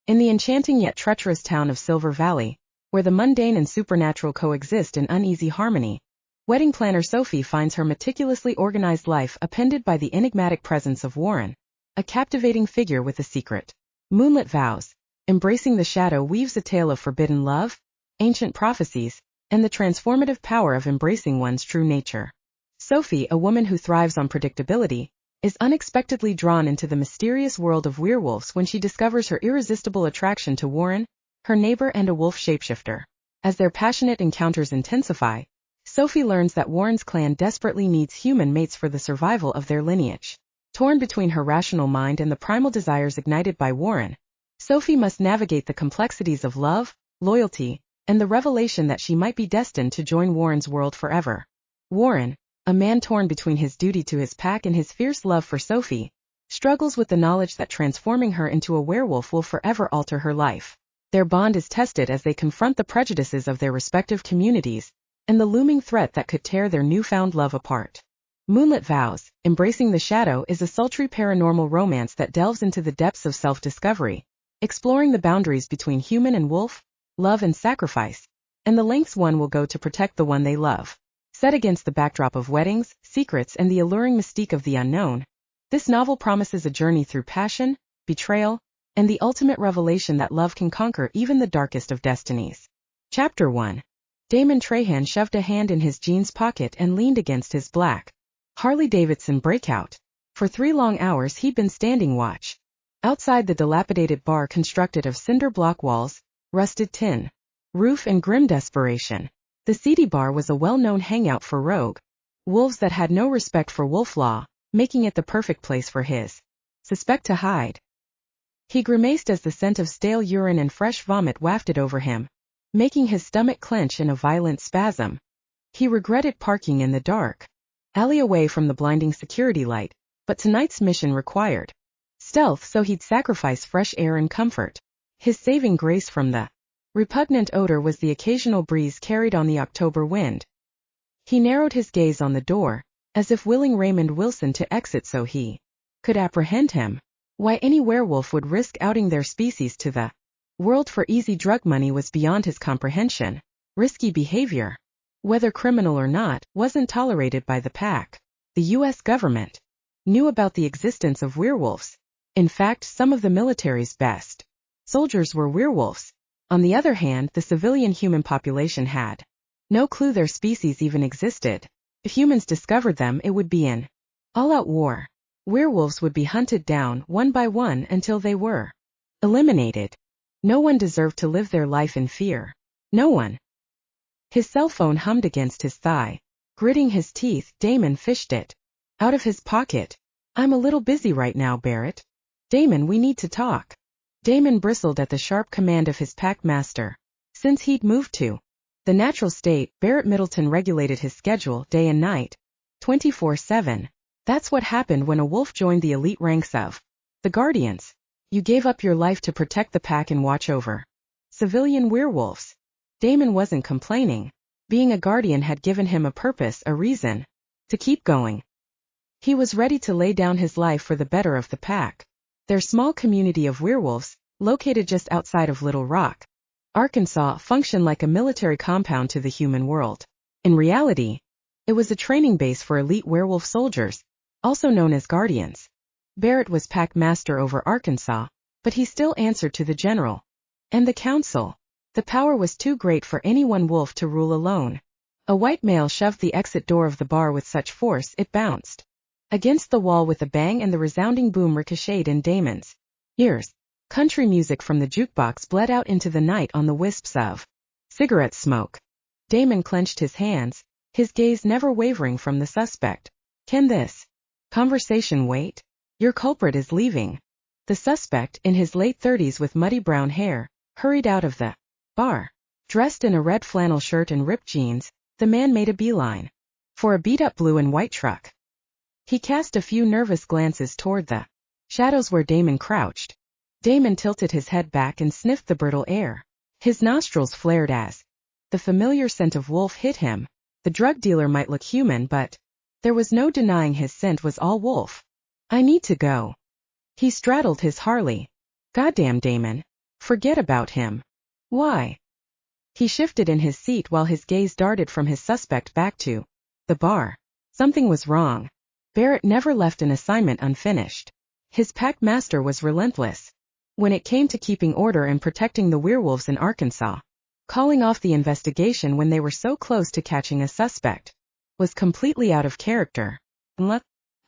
In the enchanting yet treacherous town of Silver Valley, where the mundane and supernatural coexist in uneasy harmony, wedding planner Sophie finds her meticulously organized life upended by the enigmatic presence of Warren, a captivating figure with a secret. Moonlit Vows, Embracing the Shadow weaves a tale of forbidden love, ancient prophecies, and the transformative power of embracing one's true nature. Sophie, a woman who thrives on predictability, is unexpectedly drawn into the mysterious world of werewolves when she discovers her irresistible attraction to Warren, her neighbor and a wolf shapeshifter. As their passionate encounters intensify, Sophie learns that Warren's clan desperately needs human mates for the survival of their lineage. Torn between her rational mind and the primal desires ignited by Warren, Sophie must navigate the complexities of love, loyalty, and the revelation that she might be destined to join Warren's world forever. Warren, a man torn between his duty to his pack and his fierce love for Sophie, struggles with the knowledge that transforming her into a werewolf will forever alter her life. Their bond is tested as they confront the prejudices of their respective communities and the looming threat that could tear their newfound love apart. Moonlit Vows, Embracing the Shadow is a sultry paranormal romance that delves into the depths of self-discovery, exploring the boundaries between human and wolf, love and sacrifice, and the lengths one will go to protect the one they love. Set against the backdrop of weddings, secrets, and the alluring mystique of the unknown, this novel promises a journey through passion, betrayal, and the ultimate revelation that love can conquer even the darkest of destinies. Chapter 1. Damon Trahan shoved a hand in his jeans pocket and leaned against his black Harley-Davidson breakout. For 3 long hours he'd been standing watch outside the dilapidated bar constructed of cinder block walls, rusted tin roof, and grim desperation. The seedy bar was a well-known hangout for rogue wolves that had no respect for wolf law, making it the perfect place for his suspect to hide. He grimaced as the scent of stale urine and fresh vomit wafted over him, making his stomach clench in a violent spasm. He regretted parking in the dark alley away from the blinding security light, but tonight's mission required stealth, so he'd sacrifice fresh air and comfort. His saving grace from the repugnant odor was the occasional breeze carried on the October wind. He narrowed his gaze on the door, as if willing Raymond Wilson to exit so he could apprehend him. Why any werewolf would risk outing their species to the world for easy drug money was beyond his comprehension. Risky behavior, whether criminal or not, wasn't tolerated by the pack. The U.S. government knew about the existence of werewolves. In fact, some of the military's best soldiers were werewolves. On the other hand, the civilian human population had no clue their species even existed. If humans discovered them, it would be an all-out war. Werewolves would be hunted down one by one until they were eliminated. No one deserved to live their life in fear. No one. His cell phone hummed against his thigh. Gritting his teeth, Damon fished it out of his pocket. "I'm a little busy right now, Barrett." "Damon, we need to talk." Damon bristled at the sharp command of his pack master. Since he'd moved to the natural state, Barrett Middleton regulated his schedule day and night, 24/7. That's what happened when a wolf joined the elite ranks of the Guardians. You gave up your life to protect the pack and watch over civilian werewolves. Damon wasn't complaining. Being a guardian had given him a purpose, a reason to keep going. He was ready to lay down his life for the better of the pack. Their small community of werewolves, located just outside of Little Rock, Arkansas, functioned like a military compound to the human world. In reality, it was a training base for elite werewolf soldiers, also known as guardians. Barrett was pack master over Arkansas, but he still answered to the general and the council. The power was too great for any one wolf to rule alone. A white male shoved the exit door of the bar with such force it bounced against the wall with a bang, and the resounding boom ricocheted in Damon's ears. Country music from the jukebox bled out into the night on the wisps of cigarette smoke. Damon clenched his hands, his gaze never wavering from the suspect. "Can this conversation wait? Your culprit is leaving." The suspect, in his late 30s with muddy brown hair, hurried out of the bar. Dressed in a red flannel shirt and ripped jeans, the man made a beeline for a beat-up blue and white truck. He cast a few nervous glances toward the shadows where Damon crouched. Damon tilted his head back and sniffed the brittle air. His nostrils flared as the familiar scent of wolf hit him. The drug dealer might look human, but there was no denying his scent was all wolf. "I need to go." He straddled his Harley. "Goddamn, Damon." Forget about him. Why? He shifted in his seat while his gaze darted from his suspect back to the bar. Something was wrong. Barrett never left an assignment unfinished. His pack master was relentless. When it came to keeping order and protecting the werewolves in Arkansas, calling off the investigation when they were so close to catching a suspect was completely out of character.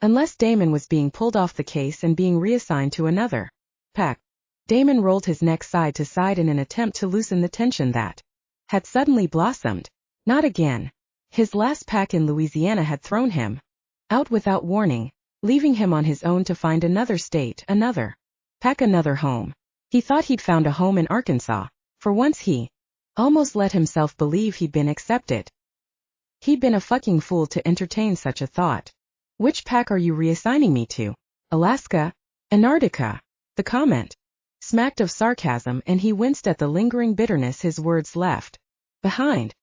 Unless Damon was being pulled off the case and being reassigned to another pack. Damon rolled his neck side to side in an attempt to loosen the tension that had suddenly blossomed. Not again. His last pack in Louisiana had thrown him out without warning, leaving him on his own to find another state, another pack, another home. He thought he'd found a home in Arkansas. For once he almost let himself believe he'd been accepted. He'd been a fucking fool to entertain such a thought. Which pack are you reassigning me to? Alaska? Antarctica? The comment smacked of sarcasm, and he winced at the lingering bitterness his words left behind.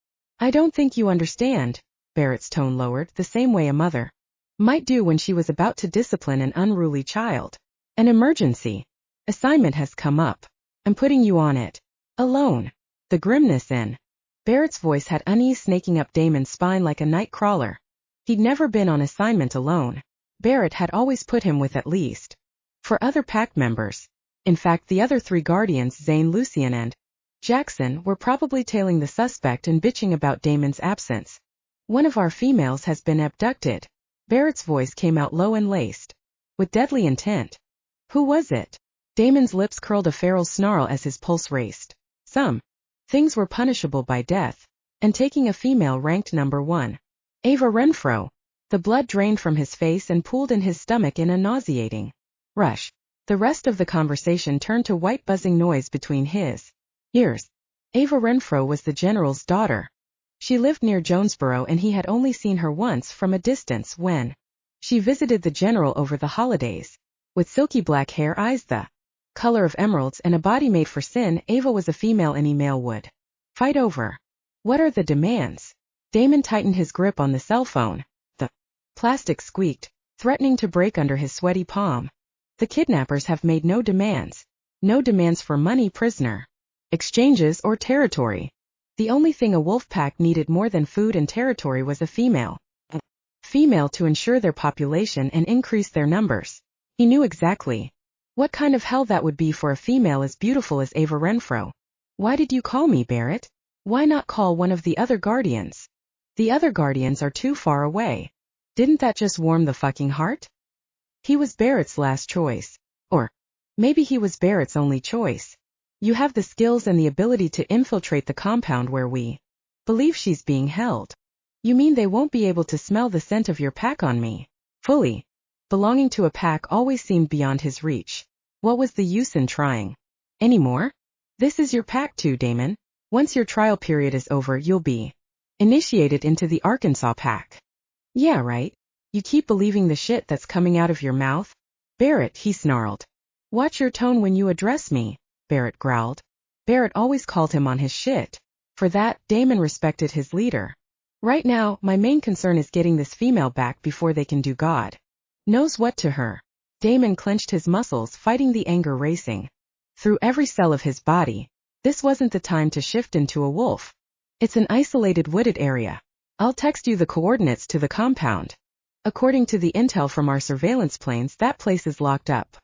I don't think you understand. Barrett's tone lowered, the same way a mother might do when she was about to discipline an unruly child. An emergency assignment has come up. I'm putting you on it. Alone. The grimness in Barrett's voice had unease snaking up Damon's spine like a night crawler. He'd never been on assignment alone. Barrett had always put him with at least 4 other pack members. In fact, the other 3 guardians, Zane, Lucien, and Jackson, were probably tailing the suspect and bitching about Damon's absence. One of our females has been abducted. Barrett's voice came out low and laced with deadly intent. Who was it? Damon's lips curled a feral snarl as his pulse raced. Some things were punishable by death, and taking a female ranked number 1. Ava Renfro. The blood drained from his face and pooled in his stomach in a nauseating rush. The rest of the conversation turned to white buzzing noise between his ears. Ava Renfro was the general's daughter. She lived near Jonesboro, and he had only seen her once from a distance when she visited the general over the holidays. With silky black hair, eyes the color of emeralds, and a body made for sin, Ava was a female any male would fight over. What are the demands? Damon tightened his grip on the cell phone. The plastic squeaked, threatening to break under his sweaty palm. The kidnappers have made no demands. No demands for money, prisoner exchanges, or territory. The only thing a wolf pack needed more than food and territory was a female. A female to ensure their population and increase their numbers. He knew exactly what kind of hell that would be for a female as beautiful as Ava Renfro. Why did you call me, Barrett? Why not call one of the other guardians? The other guardians are too far away. Didn't that just warm the fucking heart? He was Barrett's last choice. Or maybe he was Barrett's only choice. You have the skills and the ability to infiltrate the compound where we believe she's being held. You mean they won't be able to smell the scent of your pack on me? Fully belonging to a pack always seemed beyond his reach. What was the use in trying anymore? This is your pack too, Damon. Once your trial period is over, you'll be initiated into the Arkansas pack. Yeah, right. You keep believing the shit that's coming out of your mouth? Barrett, he snarled. Watch your tone when you address me, Barrett growled. Barrett always called him on his shit. For that, Damon respected his leader. Right now, my main concern is getting this female back before they can do God knows what to her. Damon clenched his muscles, fighting the anger racing through every cell of his body. This wasn't the time to shift into a wolf. It's an isolated wooded area. I'll text you the coordinates to the compound. According to the intel from our surveillance planes, that place is locked up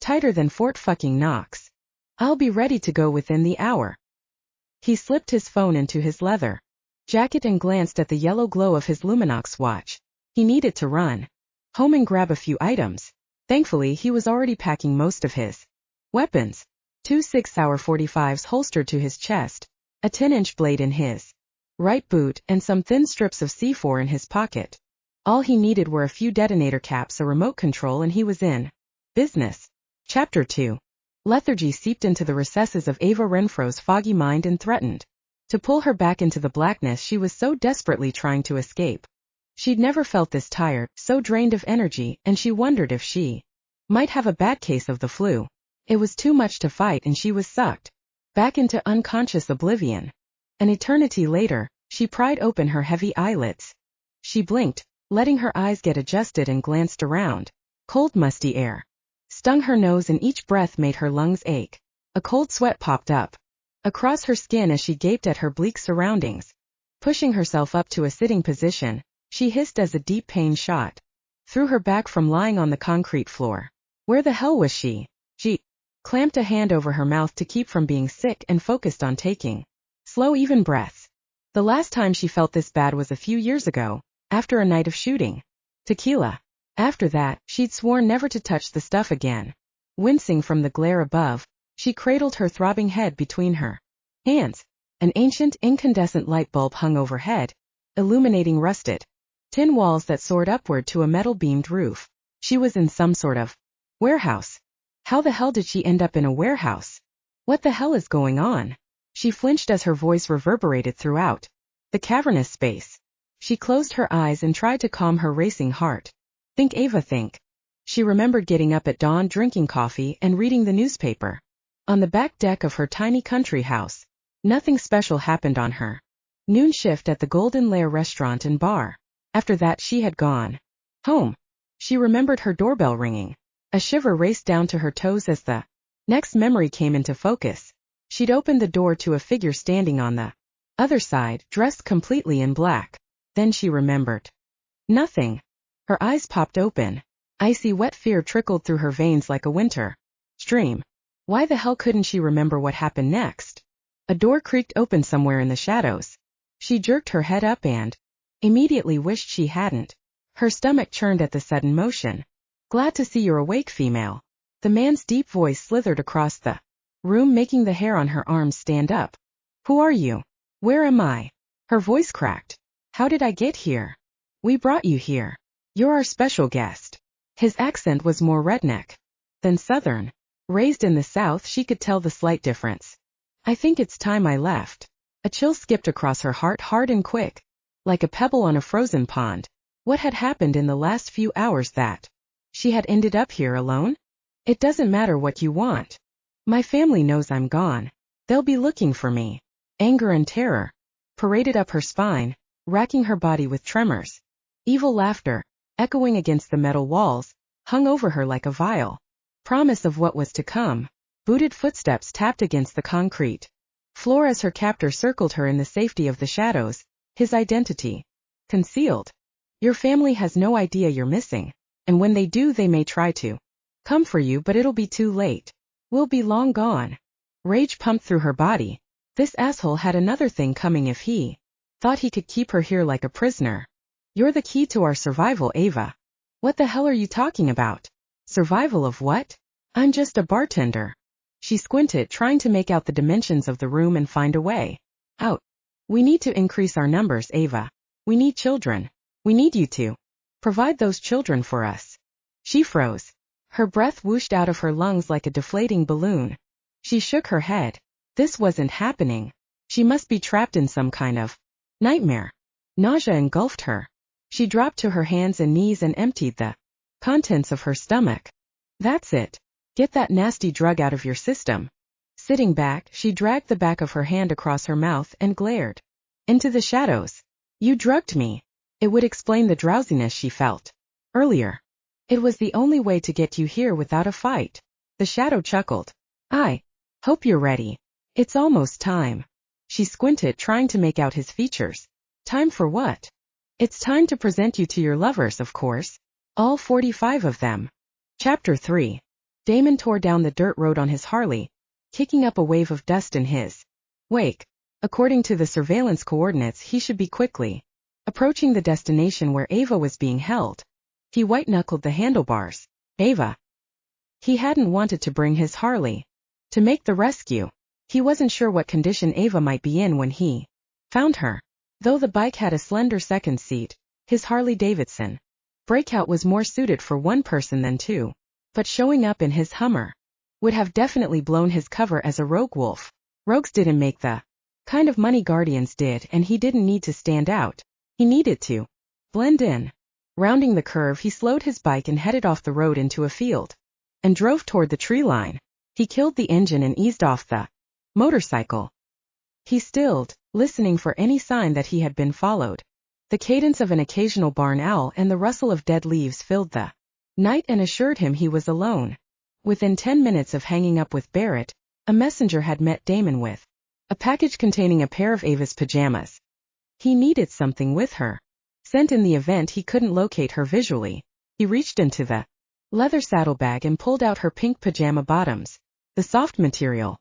tighter than Fort fucking Knox. I'll be ready to go within the hour. He slipped his phone into his leather jacket and glanced at the yellow glow of his Luminox watch. He needed to run home and grab a few items. Thankfully, he was already packing most of his weapons. 2 6-hour 45s holstered to his chest, a 10-inch blade in his right boot, and some thin strips of C4 in his pocket. All he needed were a few detonator caps, a remote control, and he was in business. Chapter 2. Lethargy seeped into the recesses of Ava Renfro's foggy mind and threatened to pull her back into the blackness she was so desperately trying to escape. She'd never felt this tired, so drained of energy, and she wondered if she might have a bad case of the flu. It was too much to fight, and she was sucked back into unconscious oblivion. An eternity later, she pried open her heavy eyelids. She blinked, letting her eyes get adjusted, and glanced around. Cold, musty air stung her nose, and each breath made her lungs ache. A cold sweat popped up across her skin as she gaped at her bleak surroundings. Pushing herself up to a sitting position, she hissed as a deep pain shot through her back from lying on the concrete floor. Where the hell was she? She clamped a hand over her mouth to keep from being sick and focused on taking slow, even breaths. The last time she felt this bad was a few years ago, after a night of shooting tequila. After that, she'd sworn never to touch the stuff again. Wincing from the glare above, she cradled her throbbing head between her hands. An ancient, incandescent light bulb hung overhead, illuminating rusted tin walls that soared upward to a metal-beamed roof. She was in some sort of warehouse. How the hell did she end up in a warehouse? What the hell is going on? She flinched as her voice reverberated throughout the cavernous space. She closed her eyes and tried to calm her racing heart. Think, Ava, think. She remembered getting up at dawn, drinking coffee, and reading the newspaper on the back deck of her tiny country house. Nothing special happened on her noon shift at the Golden Lair restaurant and bar. After that she had gone home. She remembered her doorbell ringing. A shiver raced down to her toes as the next memory came into focus. She'd opened the door to a figure standing on the other side, dressed completely in black. Then she remembered nothing. Her eyes popped open. Icy wet fear trickled through her veins like a winter stream. Why the hell couldn't she remember what happened next? A door creaked open somewhere in the shadows. She jerked her head up and immediately wished she hadn't. Her stomach churned at the sudden motion. Glad to see you're awake, female. The man's deep voice slithered across the room, making the hair on her arms stand up. Who are you? Where am I? Her voice cracked. How did I get here? We brought you here. You're our special guest. His accent was more redneck than southern. Raised in the South, she could tell the slight difference. I think it's time I left. A chill skipped across her heart, hard and quick, like a pebble on a frozen pond. What had happened in the last few hours that she had ended up here alone? It doesn't matter what you want. My family knows I'm gone. They'll be looking for me. Anger and terror paraded up her spine, racking her body with tremors. Evil laughter, echoing against the metal walls, hung over her like a vile promise of what was to come. Booted footsteps tapped against the concrete floor as her captor circled her in the safety of the shadows, his identity concealed. Your family has no idea you're missing, and when they do they may try to come for you, but it'll be too late. We'll be long gone. Rage pumped through her body. This asshole had another thing coming if he thought he could keep her here like a prisoner. You're the key to our survival, Ava. What the hell are you talking about? Survival of what? I'm just a bartender. She squinted, trying to make out the dimensions of the room and find a way out. We need to increase our numbers, Ava. We need children. We need you to provide those children for us. She froze. Her breath whooshed out of her lungs like a deflating balloon. She shook her head. This wasn't happening. She must be trapped in some kind of nightmare. Nausea engulfed her. She dropped to her hands and knees and emptied the contents of her stomach. That's it. Get that nasty drug out of your system. Sitting back, she dragged the back of her hand across her mouth and glared into the shadows. You drugged me. It would explain the drowsiness she felt earlier. It was the only way to get you here without a fight. The shadow chuckled. I hope you're ready. It's almost time. She squinted, trying to make out his features. Time for what? It's time to present you to your lovers, of course. All 45 of them. Chapter 3. Damon tore down the dirt road on his Harley, kicking up a wave of dust in his wake. According to the surveillance coordinates, he should be quickly approaching the destination where Ava was being held. He white-knuckled the handlebars. Ava. He hadn't wanted to bring his Harley to make the rescue. He wasn't sure what condition Ava might be in when he found her. Though the bike had a slender second seat, his Harley-Davidson Breakout was more suited for one person than two. But showing up in his Hummer would have definitely blown his cover as a rogue wolf. Rogues didn't make the kind of money Guardians did, and he didn't need to stand out. He needed to blend in. Rounding the curve, he slowed his bike and headed off the road into a field and drove toward the tree line. He killed the engine and eased off the motorcycle. He stilled, listening for any sign that he had been followed. The cadence of an occasional barn owl and the rustle of dead leaves filled the night and assured him he was alone. Within 10 minutes of hanging up with Barrett, A messenger had met Damon with a package containing a pair of Ava's pajamas. He needed something with her. Sent in the event he couldn't locate her visually, he reached into the leather saddlebag and pulled out her pink pajama bottoms. The soft material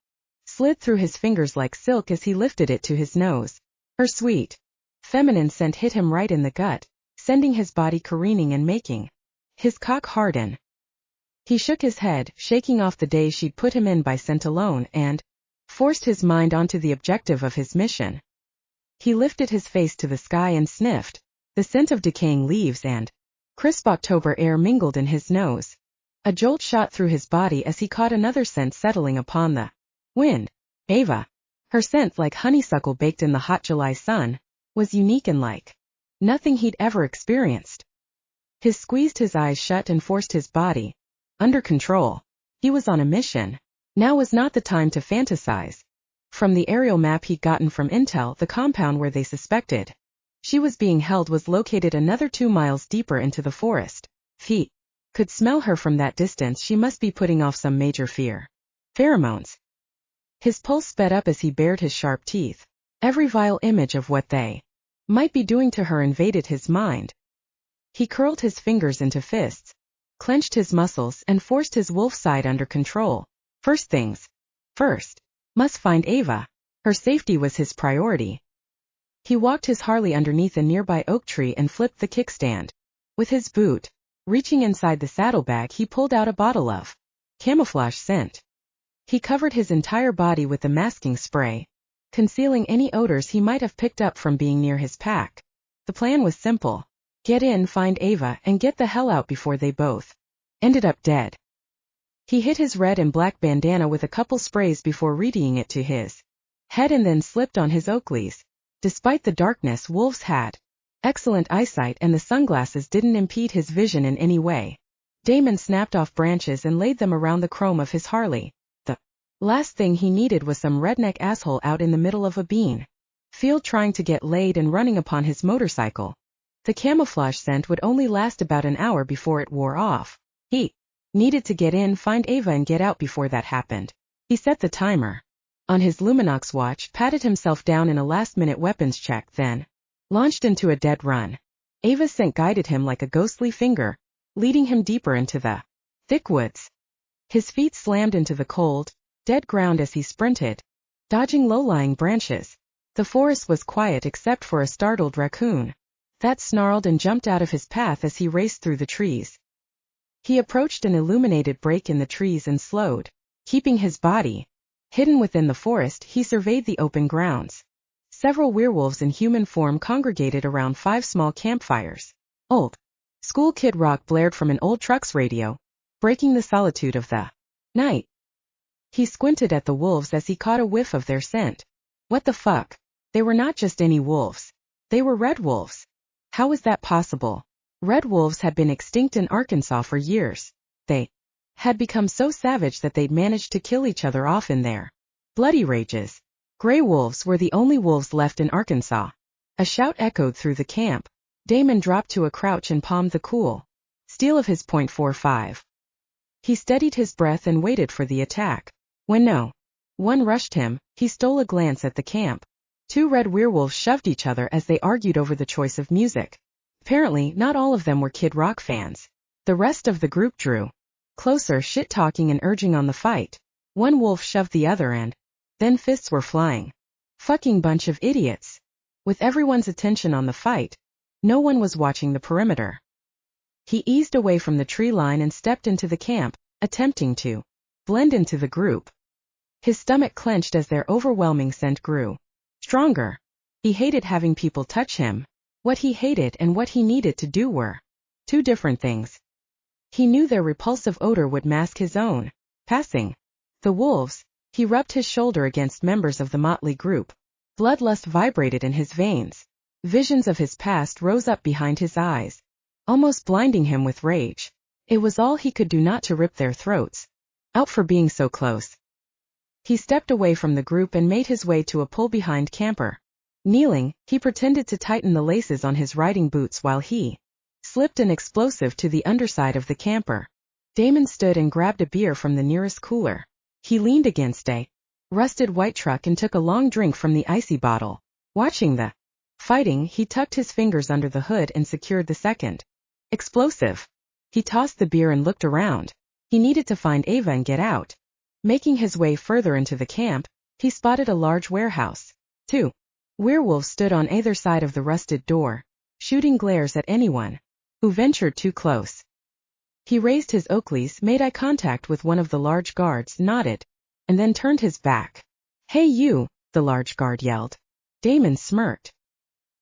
slid through his fingers like silk as he lifted it to his nose. Her sweet, feminine scent hit him right in the gut, sending his body careening and making his cock harden. He shook his head, shaking off the day she'd put him in by scent alone, and forced his mind onto the objective of his mission. He lifted his face to the sky and sniffed. The scent of decaying leaves and crisp October air mingled in his nose. A jolt shot through his body as he caught another scent settling upon the wind. Ava. Her scent, like honeysuckle baked in the hot July sun, was unique and like nothing he'd ever experienced. He squeezed his eyes shut and forced his body under control. He was on a mission. Now was not the time to fantasize. From the aerial map he'd gotten from Intel, the compound where they suspected she was being held was located another 2 miles deeper into the forest. If he could smell her from that distance, she must be putting off some major fear. Pheromones. His pulse sped up as he bared his sharp teeth. Every vile image of what they might be doing to her invaded his mind. He curled his fingers into fists, clenched his muscles, and forced his wolf side under control. First things first. Must find Ava. Her safety was his priority. He walked his Harley underneath a nearby oak tree and flipped the kickstand. With his boot reaching inside the saddlebag, he pulled out a bottle of camouflage scent. He covered his entire body with the masking spray, concealing any odors he might have picked up from being near his pack. The plan was simple. Get in, find Ava, and get the hell out before they both ended up dead. He hit his red and black bandana with a couple sprays before readying it to his head and then slipped on his Oakleys. Despite the darkness, wolves had excellent eyesight and the sunglasses didn't impede his vision in any way. Damon snapped off branches and laid them around the chrome of his Harley. The last thing he needed was some redneck asshole out in the middle of a bean field trying to get laid and running upon his motorcycle. The camouflage scent would only last about an hour before it wore off. He needed to get in, find Ava, and get out before that happened. He set the timer on his Luminox watch, patted himself down in a last-minute weapons check, then launched into a dead run. Ava's scent guided him like a ghostly finger, leading him deeper into the thick woods. His feet slammed into the cold, dead ground as he sprinted, dodging low-lying branches. The forest was quiet except for a startled raccoon that snarled and jumped out of his path as he raced through the trees. He approached an illuminated break in the trees and slowed. Keeping his body hidden within the forest, he surveyed the open grounds. Several werewolves in human form congregated around 5 small campfires. Old school kid rock blared from an old truck's radio, breaking the solitude of the night. He squinted at the wolves as he caught a whiff of their scent. What the fuck? They were not just any wolves. They were red wolves. How was that possible? Red wolves had been extinct in Arkansas for years. They had become so savage that they'd managed to kill each other off in their bloody rages. Gray wolves were the only wolves left in Arkansas. A shout echoed through the camp. Damon dropped to a crouch and palmed the cool steel of his .45. He steadied his breath and waited for the attack. When no one rushed him, he stole a glance at the camp. 2 red werewolves shoved each other as they argued over the choice of music. Apparently, not all of them were Kid Rock fans. The rest of the group drew closer, shit-talking and urging on the fight. One wolf shoved the other and then fists were flying. Fucking bunch of idiots. With everyone's attention on the fight, no one was watching the perimeter. He eased away from the tree line and stepped into the camp, attempting to blend into the group. His stomach clenched as their overwhelming scent grew stronger. He hated having people touch him. What he hated and what he needed to do were 2 different things. He knew their repulsive odor would mask his own passing. The wolves. He rubbed his shoulder against members of the motley group. Bloodlust vibrated in his veins. Visions of his past rose up behind his eyes, almost blinding him with rage. It was all he could do not to rip their throats out for being so close. He stepped away from the group and made his way to a pull-behind camper. Kneeling, he pretended to tighten the laces on his riding boots while he slipped an explosive to the underside of the camper. Damon stood and grabbed a beer from the nearest cooler. He leaned against a rusted white truck and took a long drink from the icy bottle. Watching the fighting, he tucked his fingers under the hood and secured the second explosive. He tossed the beer and looked around. He needed to find Ava and get out. Making his way further into the camp, he spotted a large warehouse. 2 werewolves stood on either side of the rusted door, shooting glares at anyone who ventured too close. He raised his Oakleys, made eye contact with one of the large guards, nodded, and then turned his back. "Hey you," the large guard yelled. Damon smirked.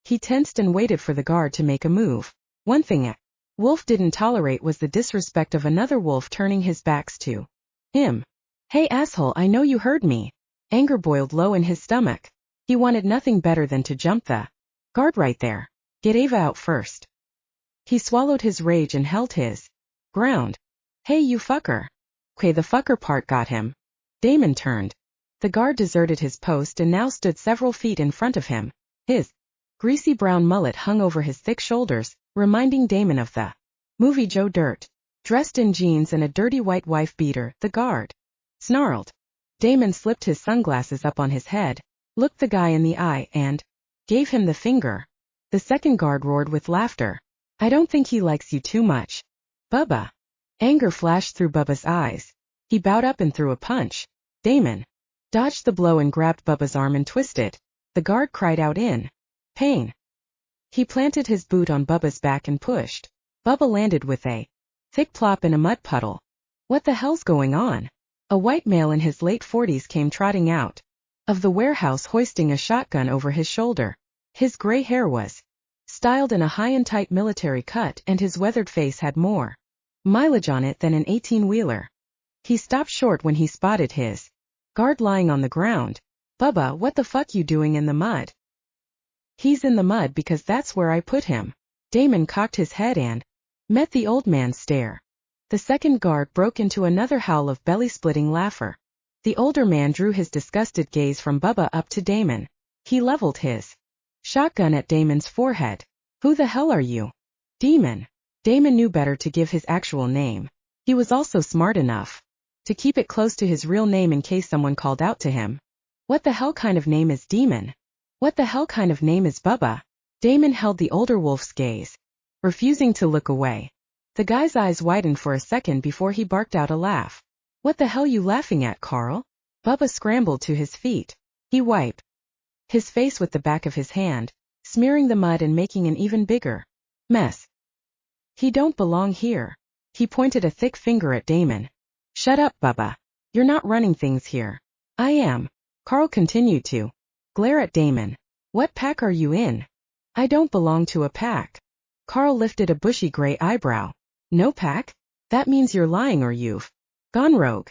He tensed and waited for the guard to make a move. One thing a wolf didn't tolerate was the disrespect of another wolf turning his backs to him. "Hey asshole, I know you heard me." Anger boiled low in his stomach. He wanted nothing better than to jump the guard right there. Get Ava out first. He swallowed his rage and held his ground. "Hey you fucker." Okay, the fucker part got him. Damon turned. The guard deserted his post and now stood several feet in front of him. His greasy brown mullet hung over his thick shoulders, reminding Damon of the movie Joe Dirt. Dressed in jeans and a dirty white wife beater, the guard snarled. Damon slipped his sunglasses up on his head, looked the guy in the eye and gave him the finger. The second guard roared with laughter. "I don't think he likes you too much, Bubba." Anger flashed through Bubba's eyes. He bowed up and threw a punch. Damon dodged the blow and grabbed Bubba's arm and twisted. The guard cried out in pain. He planted his boot on Bubba's back and pushed. Bubba landed with a thick plop in a mud puddle. "What the hell's going on?" A white male in his late 40s came trotting out of the warehouse hoisting a shotgun over his shoulder. His gray hair was styled in a high and tight military cut and his weathered face had more mileage on it than an 18-wheeler. He stopped short when he spotted his guard lying on the ground. "Bubba, what the fuck you doing in the mud?" "He's in the mud because that's where I put him." Damon cocked his head and met the old man's stare. The second guard broke into another howl of belly-splitting laughter. The older man drew his disgusted gaze from Bubba up to Damon. He leveled his shotgun at Damon's forehead. "Who the hell are you?" "Demon." Damon knew better to give his actual name. He was also smart enough to keep it close to his real name in case someone called out to him. "What the hell kind of name is Demon?" "What the hell kind of name is Bubba?" Damon held the older wolf's gaze, refusing to look away. The guy's eyes widened for a second before he barked out a laugh. "What the hell you laughing at, Carl?" Bubba scrambled to his feet. He wiped his face with the back of his hand, smearing the mud and making an even bigger mess. "He don't belong here." He pointed a thick finger at Damon. "Shut up, Bubba. You're not running things here." "I am." Carl continued to glare at Damon. "What pack are you in?" "I don't belong to a pack." Carl lifted a bushy gray eyebrow. "No pack? That means you're lying or you've gone rogue."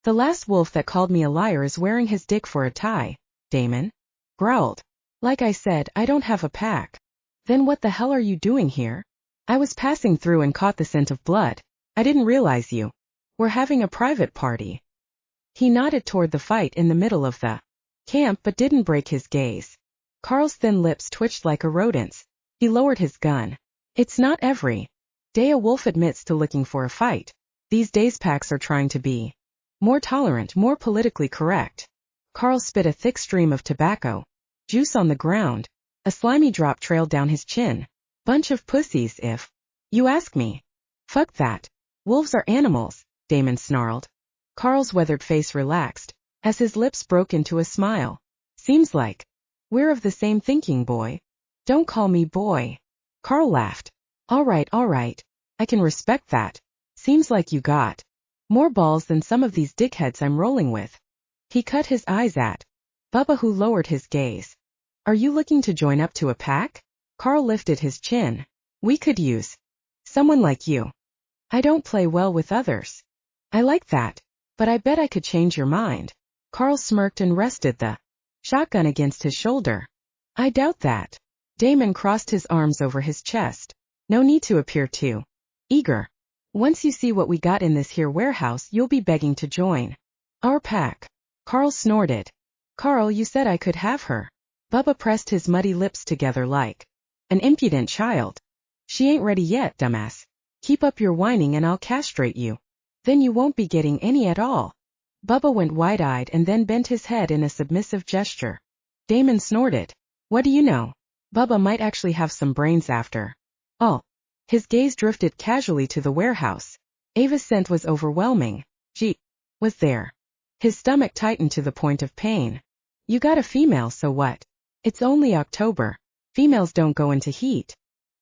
"The last wolf that called me a liar is wearing his dick for a tie," Damon growled. "Like I said, I don't have a pack." "Then what the hell are you doing here?" "I was passing through and caught the scent of blood. I didn't realize you were having a private party." He nodded toward the fight in the middle of the camp but didn't break his gaze. Carl's thin lips twitched like a rodent's. He lowered his gun. "It's not every day a wolf admits to looking for a fight. These days packs are trying to be more tolerant, more politically correct." Carl spit a thick stream of tobacco juice on the ground. A slimy drop trailed down his chin. "Bunch of pussies if you ask me." "Fuck that. Wolves are animals," Damon snarled. Carl's weathered face relaxed as his lips broke into a smile. "Seems like we're of the same thinking, boy." "Don't call me boy." Carl laughed. All right. I can respect that. Seems like you got more balls than some of these dickheads I'm rolling with." He cut his eyes at Bubba, who lowered his gaze. "Are you looking to join up to a pack?" Carl lifted his chin. "We could use someone like you." "I don't play well with others." "I like that. But I bet I could change your mind." Carl smirked and rested the shotgun against his shoulder. "I doubt that." Damon crossed his arms over his chest. "No need to appear too eager. Once you see what we got in this here warehouse, you'll be begging to join our pack." Carl snorted. "Carl, you said I could have her." Bubba pressed his muddy lips together like an impudent child. "She ain't ready yet, dumbass. Keep up your whining and I'll castrate you. Then you won't be getting any at all." Bubba went wide-eyed and then bent his head in a submissive gesture. Damon snorted. What do you know? Bubba might actually have some brains after all. His gaze drifted casually to the warehouse. Ava's scent was overwhelming. She was there. His stomach tightened to the point of pain. You got a female, so what? It's only October. Females don't go into heat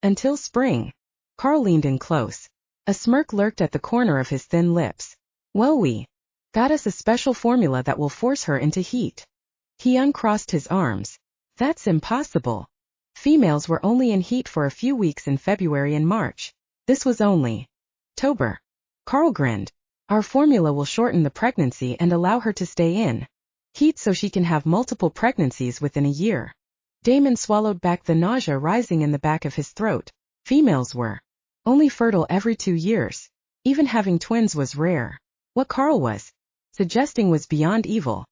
until spring. Carl leaned in close. A smirk lurked at the corner of his thin lips. Well, we got us a special formula that will force her into heat. He uncrossed his arms. That's impossible. Females were only in heat for a few weeks in February and March. This was only October. Carl grinned. Our formula will shorten the pregnancy and allow her to stay in heat so she can have multiple pregnancies within a year. Damon swallowed back the nausea rising in the back of his throat. Females were only fertile every 2 years. Even having twins was rare. What Carl was suggesting was beyond evil.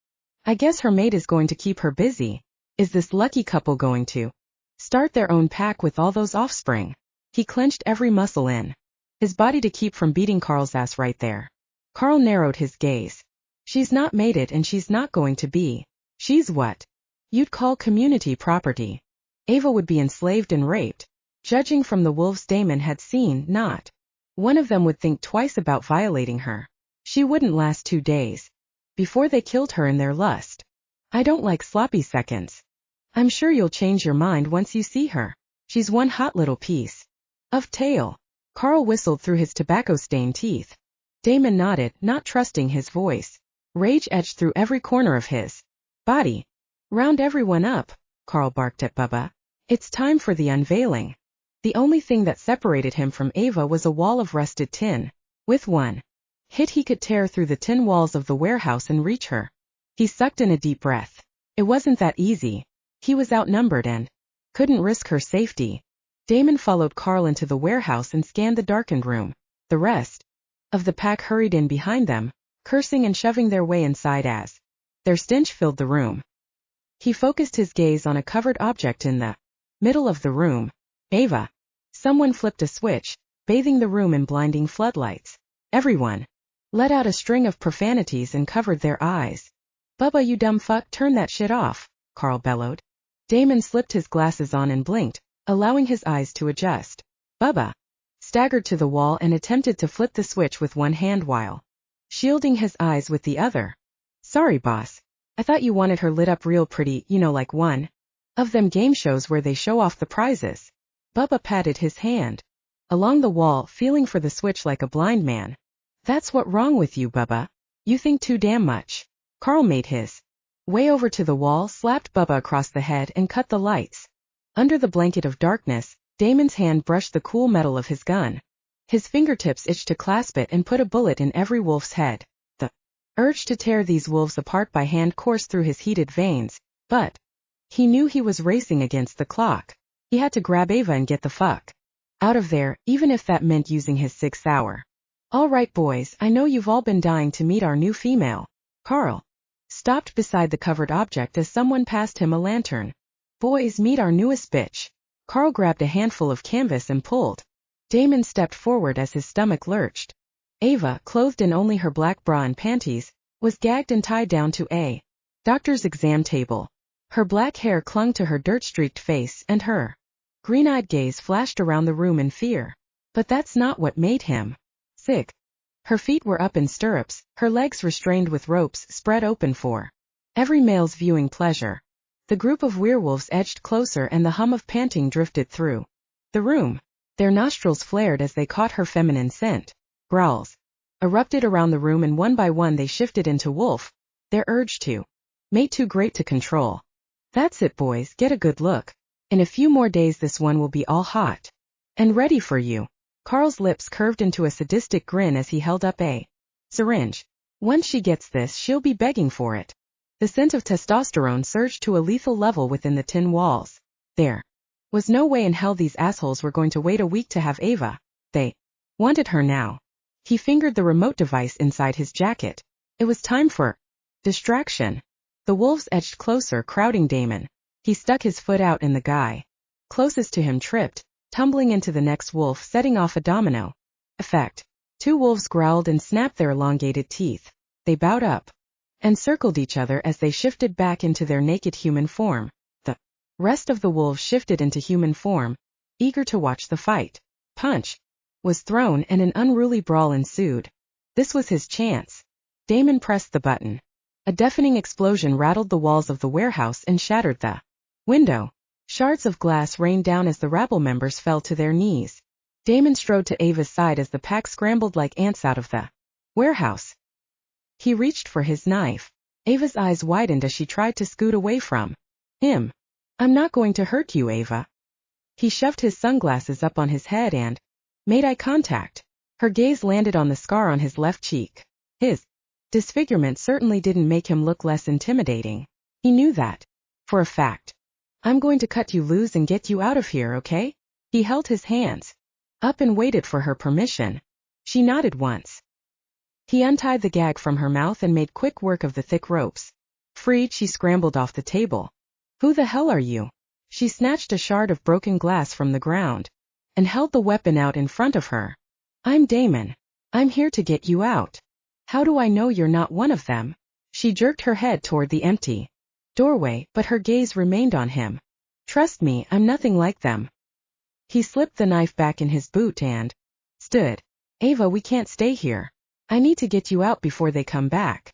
I guess her mate is going to keep her busy. Is this lucky couple going to start their own pack with all those offspring? He clenched every muscle in his body to keep from beating Carl's ass right there. Carl narrowed his gaze. She's not mated and she's not going to be. She's what you'd call community property. Ava would be enslaved and raped. Judging from the wolves Damon had seen, not one of them would think twice about violating her. She wouldn't last 2 days before they killed her in their lust. I don't like sloppy seconds. I'm sure you'll change your mind once you see her. She's one hot little piece of tail. Carl whistled through his tobacco-stained teeth. Damon nodded, not trusting his voice. Rage etched through every corner of his body. Round everyone up, Carl barked at Bubba. It's time for the unveiling. The only thing that separated him from Ava was a wall of rusted tin. With one hit he could tear through the tin walls of the warehouse and reach her. He sucked in a deep breath. It wasn't that easy. He was outnumbered and couldn't risk her safety. Damon followed Carl into the warehouse and scanned the darkened room. The rest of the pack hurried in behind them, cursing and shoving their way inside as their stench filled the room. He focused his gaze on a covered object in the middle of the room. Ava. Someone flipped a switch, bathing the room in blinding floodlights. Everyone let out a string of profanities and covered their eyes. Bubba, you dumb fuck, turn that shit off, Carl bellowed. Damon slipped his glasses on and blinked, allowing his eyes to adjust. Bubba staggered to the wall and attempted to flip the switch with one hand while shielding his eyes with the other. Sorry, boss. I thought you wanted her lit up real pretty, like one of them game shows where they show off the prizes. Bubba patted his hand along the wall, feeling for the switch like a blind man. That's what wrong with you, Bubba. You think too damn much. Carl made his way over to the wall, slapped Bubba across the head and cut the lights. Under the blanket of darkness, Damon's hand brushed the cool metal of his gun. His fingertips itched to clasp it and put a bullet in every wolf's head. The urge to tear these wolves apart by hand coursed through his heated veins, but he knew he was racing against the clock. He had to grab Ava and get the fuck out of there, even if that meant using his 6th hour. All right, boys, I know you've all been dying to meet our new female. Carl stopped beside the covered object as someone passed him a lantern. Boys, meet our newest bitch. Carl grabbed a handful of canvas and pulled. Damon stepped forward as his stomach lurched. Ava, clothed in only her black bra and panties, was gagged and tied down to a doctor's exam table. Her black hair clung to her dirt-streaked face and her green-eyed gaze flashed around the room in fear. But that's not what made him sick. Her feet were up in stirrups, her legs restrained with ropes spread open for every male's viewing pleasure. The group of werewolves edged closer and the hum of panting drifted through the room. Their nostrils flared as they caught her feminine scent. Growls erupted around the room and one by one they shifted into wolf, their urge to mate too great to control. That's it, boys, get a good look. In a few more days this one will be all hot and ready for you. Carl's lips curved into a sadistic grin as he held up a syringe. Once she gets this, she'll be begging for it. The scent of testosterone surged to a lethal level within the tin walls. There was no way in hell these assholes were going to wait a week to have Ava. They wanted her now. He fingered the remote device inside his jacket. It was time for distraction. The wolves edged closer, crowding Damon. He stuck his foot out and the guy closest to him tripped, tumbling into the next wolf, setting off a domino effect. 2 wolves growled and snapped their elongated teeth. They bowed up, and circled each other as they shifted back into their naked human form. The rest of the wolves shifted into human form, eager to watch the fight. Punch was thrown and an unruly brawl ensued. This was his chance. Damon pressed the button. A deafening explosion rattled the walls of the warehouse and shattered the window. Shards of glass rained down as the rabble members fell to their knees. Damon strode to Ava's side as the pack scrambled like ants out of the warehouse. He reached for his knife. Ava's eyes widened as she tried to scoot away from him. "I'm not going to hurt you, Ava." He shoved his sunglasses up on his head and made eye contact. Her gaze landed on the scar on his left cheek. His disfigurement certainly didn't make him look less intimidating. He knew that for a fact. "I'm going to cut you loose and get you out of here, okay?" He held his hands up and waited for her permission. She nodded once. He untied the gag from her mouth and made quick work of the thick ropes. Freed, she scrambled off the table. "Who the hell are you?" She snatched a shard of broken glass from the ground and held the weapon out in front of her. "I'm Damon. I'm here to get you out." "How do I know you're not one of them?" She jerked her head toward the empty doorway, but her gaze remained on him. "Trust me, I'm nothing like them." He slipped the knife back in his boot and stood. "Ava, we can't stay here. I need to get you out before they come back."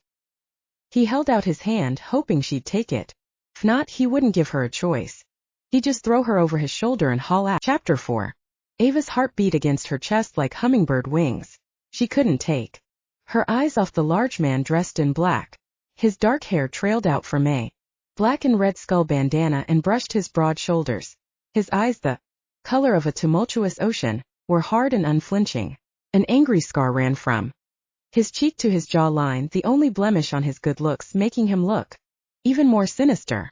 He held out his hand, hoping she'd take it. If not, he wouldn't give her a choice. He'd just throw her over his shoulder and haul out. Chapter 4. Ava's heart beat against her chest like hummingbird wings. She couldn't take her eyes off the large man dressed in black. His dark hair trailed out from a black and red skull bandana and brushed his broad shoulders. His eyes, the color of a tumultuous ocean, were hard and unflinching. An angry scar ran from his cheek to his jawline, the only blemish on his good looks making him look even more sinister.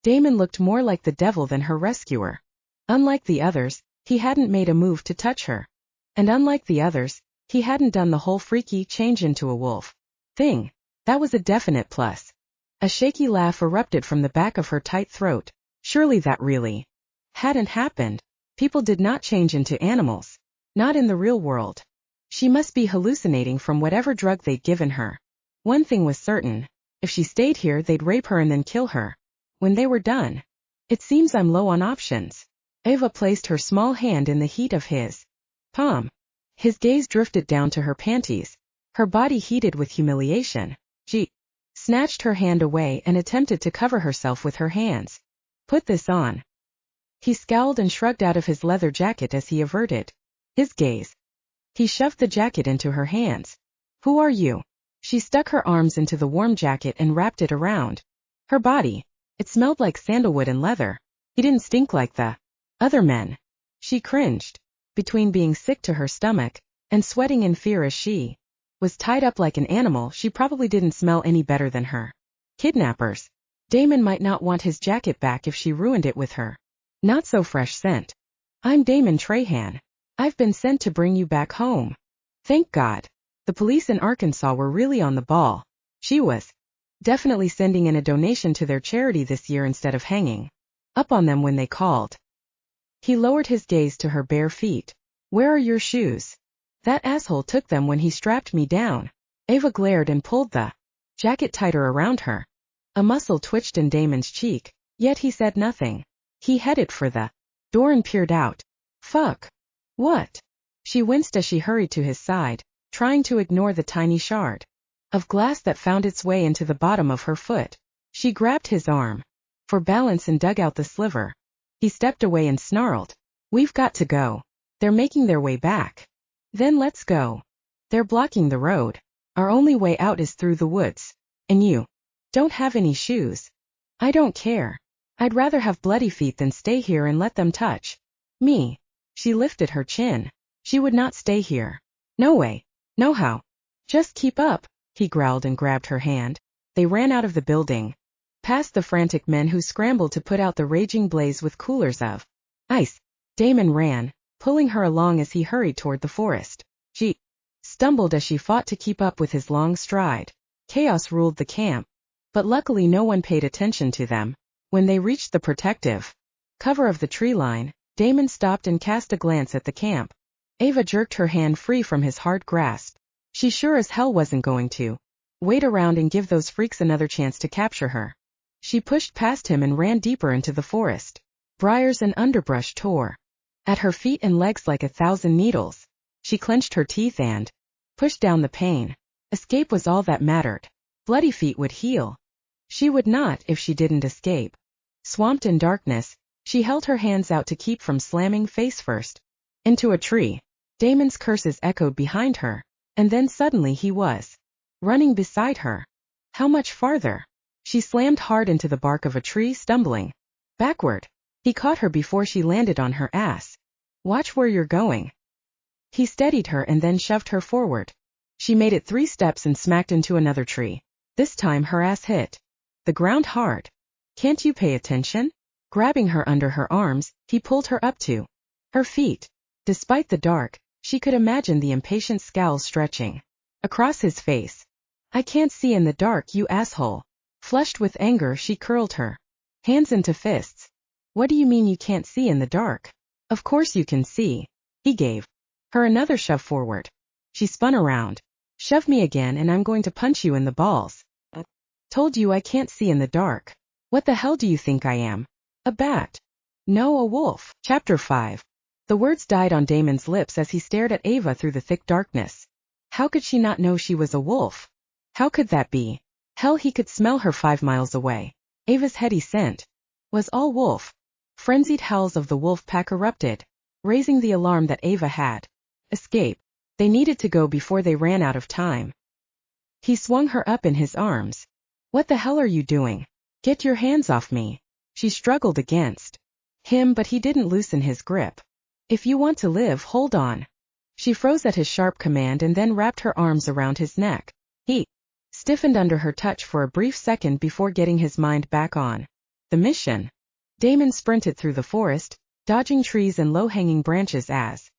Damon looked more like the devil than her rescuer. Unlike the others, he hadn't made a move to touch her. And unlike the others, he hadn't done the whole freaky change into a wolf thing. That was a definite plus. A shaky laugh erupted from the back of her tight throat. Surely that really hadn't happened. People did not change into animals. Not in the real world. She must be hallucinating from whatever drug they'd given her. One thing was certain. If she stayed here, they'd rape her and then kill her. When they were done. "It seems I'm low on options." Ava placed her small hand in the heat of his palm. His gaze drifted down to her panties. Her body heated with humiliation. She snatched her hand away and attempted to cover herself with her hands. "Put this on." He scowled and shrugged out of his leather jacket as he averted his gaze. He shoved the jacket into her hands. "Who are you?" She stuck her arms into the warm jacket and wrapped it around her body. It smelled like sandalwood and leather. He didn't stink like the other men. She cringed. Between being sick to her stomach and sweating in fear as she was tied up like an animal, she probably didn't smell any better than her kidnappers. Damon might not want his jacket back if she ruined it with her not so fresh scent. "I'm Damon Trahan. I've been sent to bring you back home." Thank God. The police in Arkansas were really on the ball. She was definitely sending in a donation to their charity this year instead of hanging up on them when they called. He lowered his gaze to her bare feet. "Where are your shoes?" "That asshole took them when he strapped me down." Ava glared and pulled the jacket tighter around her. A muscle twitched in Damon's cheek, yet he said nothing. He headed for the door and peered out. "Fuck. What?" She winced as she hurried to his side, trying to ignore the tiny shard of glass that found its way into the bottom of her foot. She grabbed his arm for balance and dug out the sliver. He stepped away and snarled, "We've got to go. They're making their way back." "Then let's go. They're blocking the road. Our only way out is through the woods. And you don't have any shoes." "I don't care. I'd rather have bloody feet than stay here and let them touch me." She lifted her chin. She would not stay here. "No way. No how." "Just keep up," he growled and grabbed her hand. They ran out of the building, past the frantic men who scrambled to put out the raging blaze with coolers of ice. Damon ran, pulling her along as he hurried toward the forest. She stumbled as she fought to keep up with his long stride. Chaos ruled the camp, but luckily no one paid attention to them. When they reached the protective cover of the tree line, Damon stopped and cast a glance at the camp. Ava jerked her hand free from his hard grasp. She sure as hell wasn't going to Wait around and give those freaks another chance to capture her. She pushed past him and ran deeper into the forest. Briars and underbrush tore at her feet and legs like 1,000 needles. She clenched her teeth and pushed down the pain. Escape was all that mattered. Bloody feet would heal. She would not if she didn't escape. Swamped in darkness, she held her hands out to keep from slamming face first into a tree. Damon's curses echoed behind her, and then suddenly he was running beside her. How much farther? She slammed hard into the bark of a tree, stumbling backward. He caught her before she landed on her ass. Watch where you're going. He steadied her and then shoved her forward. She made it 3 steps and smacked into another tree. This time her ass hit the ground hard. Can't you pay attention? Grabbing her under her arms, he pulled her up to her feet. Despite the dark, she could imagine the impatient scowl stretching across his face. I can't see in the dark, you asshole. Flushed with anger, she curled her hands into fists. What do you mean you can't see in the dark? Of course you can see. He gave her another shove forward. She spun around. Shove me again and I'm going to punch you in the balls. Told you I can't see in the dark. What the hell do you think I am? A bat? No, a wolf. Chapter 5. The words died on Damon's lips as he stared at Ava through the thick darkness. How could she not know she was a wolf? How could that be? Hell, he could smell her 5 miles away. Ava's heady scent was all wolf. Frenzied howls of the wolf pack erupted, raising the alarm that Ava had escape. They needed to go before they ran out of time. He swung her up in his arms. What the hell are you doing? Get your hands off me. She struggled against him, but he didn't loosen his grip. If you want to live, hold on. She froze at his sharp command and then wrapped her arms around his neck. He stiffened under her touch for a brief second before getting his mind back on the mission. Damon sprinted through the forest, dodging trees and low-hanging branches as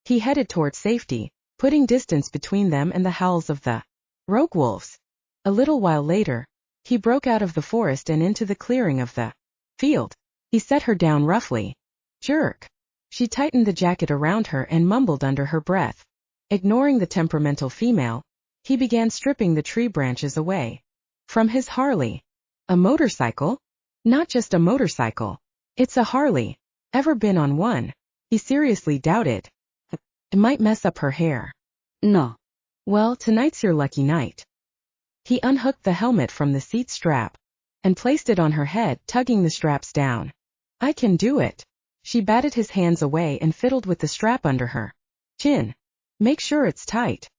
he headed toward safety, putting distance between them and the howls of the rogue wolves. A little while later, he broke out of the forest and into the clearing of the field. He set her down roughly. Jerk. She tightened the jacket around her and mumbled under her breath. Ignoring the temperamental female, he began stripping the tree branches away from his Harley. A motorcycle? Not just a motorcycle. It's a Harley. Ever been on one? He seriously doubted. It might mess up her hair. No. Well, tonight's your lucky night. He unhooked the helmet from the seat strap and placed it on her head, tugging the straps down. I can do it. She batted his hands away and fiddled with the strap under her chin. Make sure it's tight.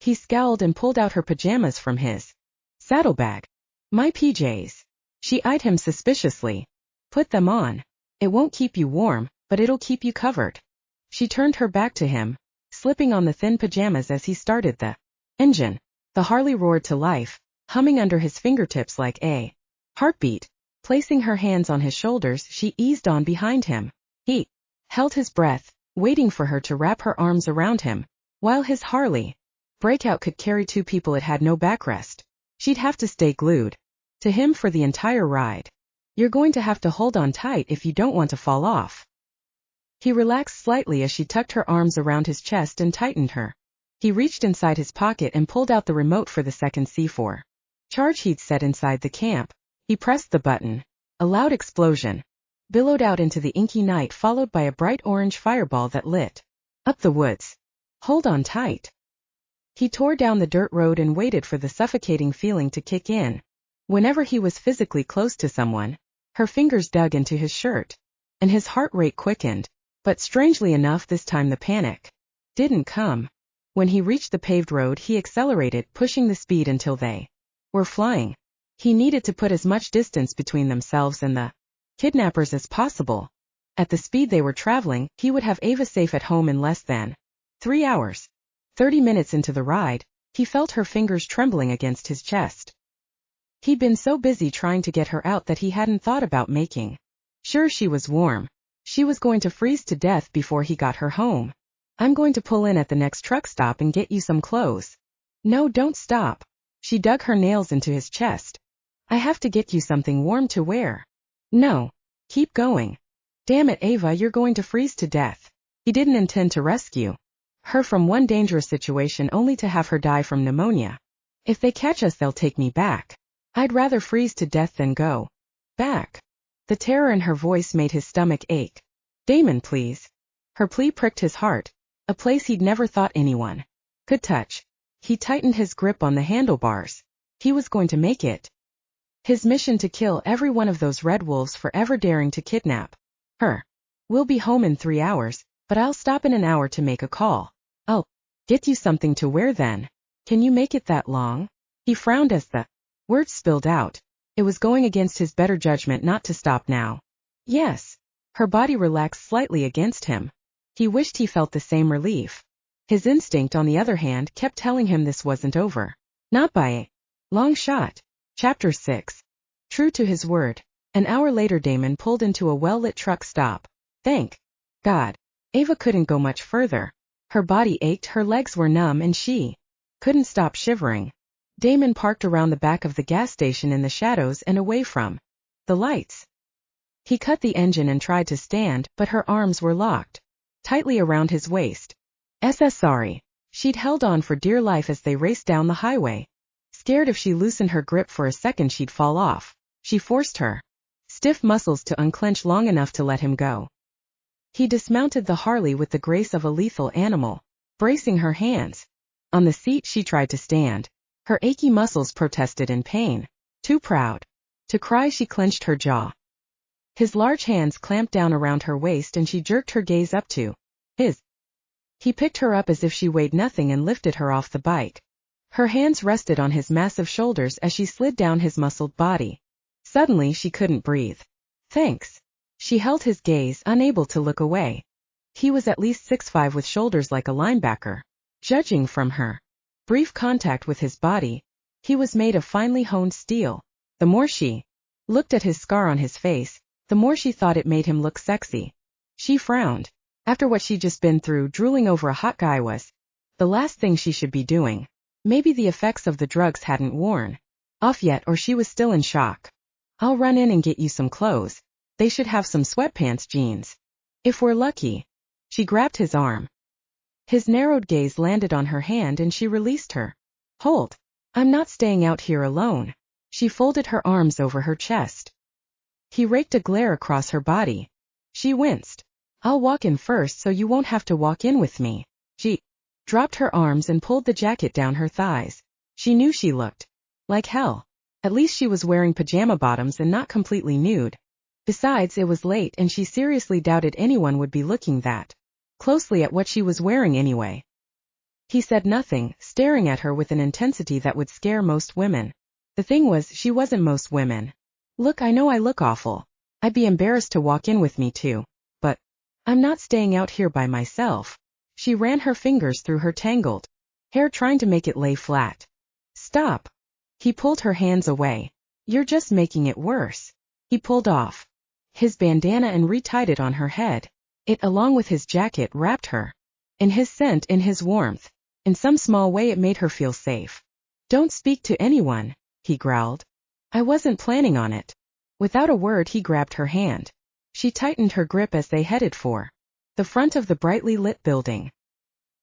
He scowled and pulled out her pajamas from his saddlebag. My PJs. She eyed him suspiciously. Put them on. It won't keep you warm, but it'll keep you covered. She turned her back to him, slipping on the thin pajamas as he started the engine. The Harley roared to life, humming under his fingertips like a heartbeat. Placing her hands on his shoulders, she eased on behind him. He held his breath, waiting for her to wrap her arms around him. While his Harley breakout could carry 2 people, it had no backrest. She'd have to stay glued to him for the entire ride. You're going to have to hold on tight if you don't want to fall off. He relaxed slightly as she tucked her arms around his chest and tightened her. He reached inside his pocket and pulled out the remote for the second C4 charge he'd set inside the camp. He pressed the button. A loud explosion billowed out into the inky night, followed by a bright orange fireball that lit up the woods. Hold on tight. He tore down the dirt road and waited for the suffocating feeling to kick in. Whenever he was physically close to someone, her fingers dug into his shirt, and his heart rate quickened. But strangely enough, this time the panic didn't come. When he reached the paved road, he accelerated, pushing the speed until they were flying. He needed to put as much distance between themselves and the kidnappers as possible. At the speed they were traveling, he would have Ava safe at home in less than 3 hours. 30 minutes into the ride, he felt her fingers trembling against his chest. He'd been so busy trying to get her out that he hadn't thought about making sure she was warm. She was going to freeze to death before he got her home. I'm going to pull in at the next truck stop and get you some clothes. No, don't stop. She dug her nails into his chest. I have to get you something warm to wear. No. Keep going. Damn it, Ava, you're going to freeze to death. He didn't intend to rescue her from one dangerous situation only to have her die from pneumonia. If they catch us, they'll take me back. I'd rather freeze to death than go back. The terror in her voice made his stomach ache. Damon, please. Her plea pricked his heart, a place he'd never thought anyone could touch. He tightened his grip on the handlebars. He was going to make it his mission to kill every one of those red wolves for ever daring to kidnap her. We'll be home in 3 hours, but I'll stop in an hour to make a call. I'll get you something to wear then. Can you make it that long? He frowned as the words spilled out. It was going against his better judgment not to stop now. Yes. Her body relaxed slightly against him. He wished he felt the same relief. His instinct, on the other hand, kept telling him this wasn't over. Not by a long shot. Chapter 6. True to his word. An hour later, Damon pulled into a well-lit truck stop. Thank God. Ava couldn't go much further. Her body ached, her legs were numb, and she couldn't stop shivering. Damon parked around the back of the gas station in the shadows and away from the lights. He cut the engine and tried to stand, but her arms were locked tightly around his waist. Sorry. She'd held on for dear life as they raced down the highway. Scared if she loosened her grip for a second she'd fall off, she forced her stiff muscles to unclench long enough to let him go. He dismounted the Harley with the grace of a lethal animal, bracing her hands. On the seat she tried to stand. Her achy muscles protested in pain. Too proud to cry, she clenched her jaw. His large hands clamped down around her waist and she jerked her gaze up to his. He picked her up as if she weighed nothing and lifted her off the bike. Her hands rested on his massive shoulders as she slid down his muscled body. Suddenly she couldn't breathe. Thanks. She held his gaze, unable to look away. He was at least 6'5" with shoulders like a linebacker. Judging from her brief contact with his body, he was made of finely honed steel. The more she looked at his scar on his face, the more she thought it made him look sexy. She frowned. After what she'd just been through, drooling over a hot guy was the last thing she should be doing. Maybe the effects of the drugs hadn't worn off yet, or she was still in shock. I'll run in and get you some clothes. They should have some sweatpants, jeans. If we're lucky. She grabbed his arm. His narrowed gaze landed on her hand and she released her hold. I'm not staying out here alone. She folded her arms over her chest. He raked a glare across her body. She winced. I'll walk in first so you won't have to walk in with me. She dropped her arms and pulled the jacket down her thighs. She knew she looked like hell. At least she was wearing pajama bottoms and not completely nude. Besides, it was late and she seriously doubted anyone would be looking that closely at what she was wearing anyway. He said nothing, staring at her with an intensity that would scare most women. The thing was, she wasn't most women. Look, I know I look awful. I'd be embarrassed to walk in with me too. But I'm not staying out here by myself. She ran her fingers through her tangled hair, trying to make it lay flat. Stop. He pulled her hands away. You're just making it worse. He pulled off his bandana and retied it on her head. It, along with his jacket, wrapped her in his scent, in his warmth. In some small way it made her feel safe. Don't speak to anyone, he growled. I wasn't planning on it. Without a word he grabbed her hand. She tightened her grip as they headed for the front of the brightly lit building.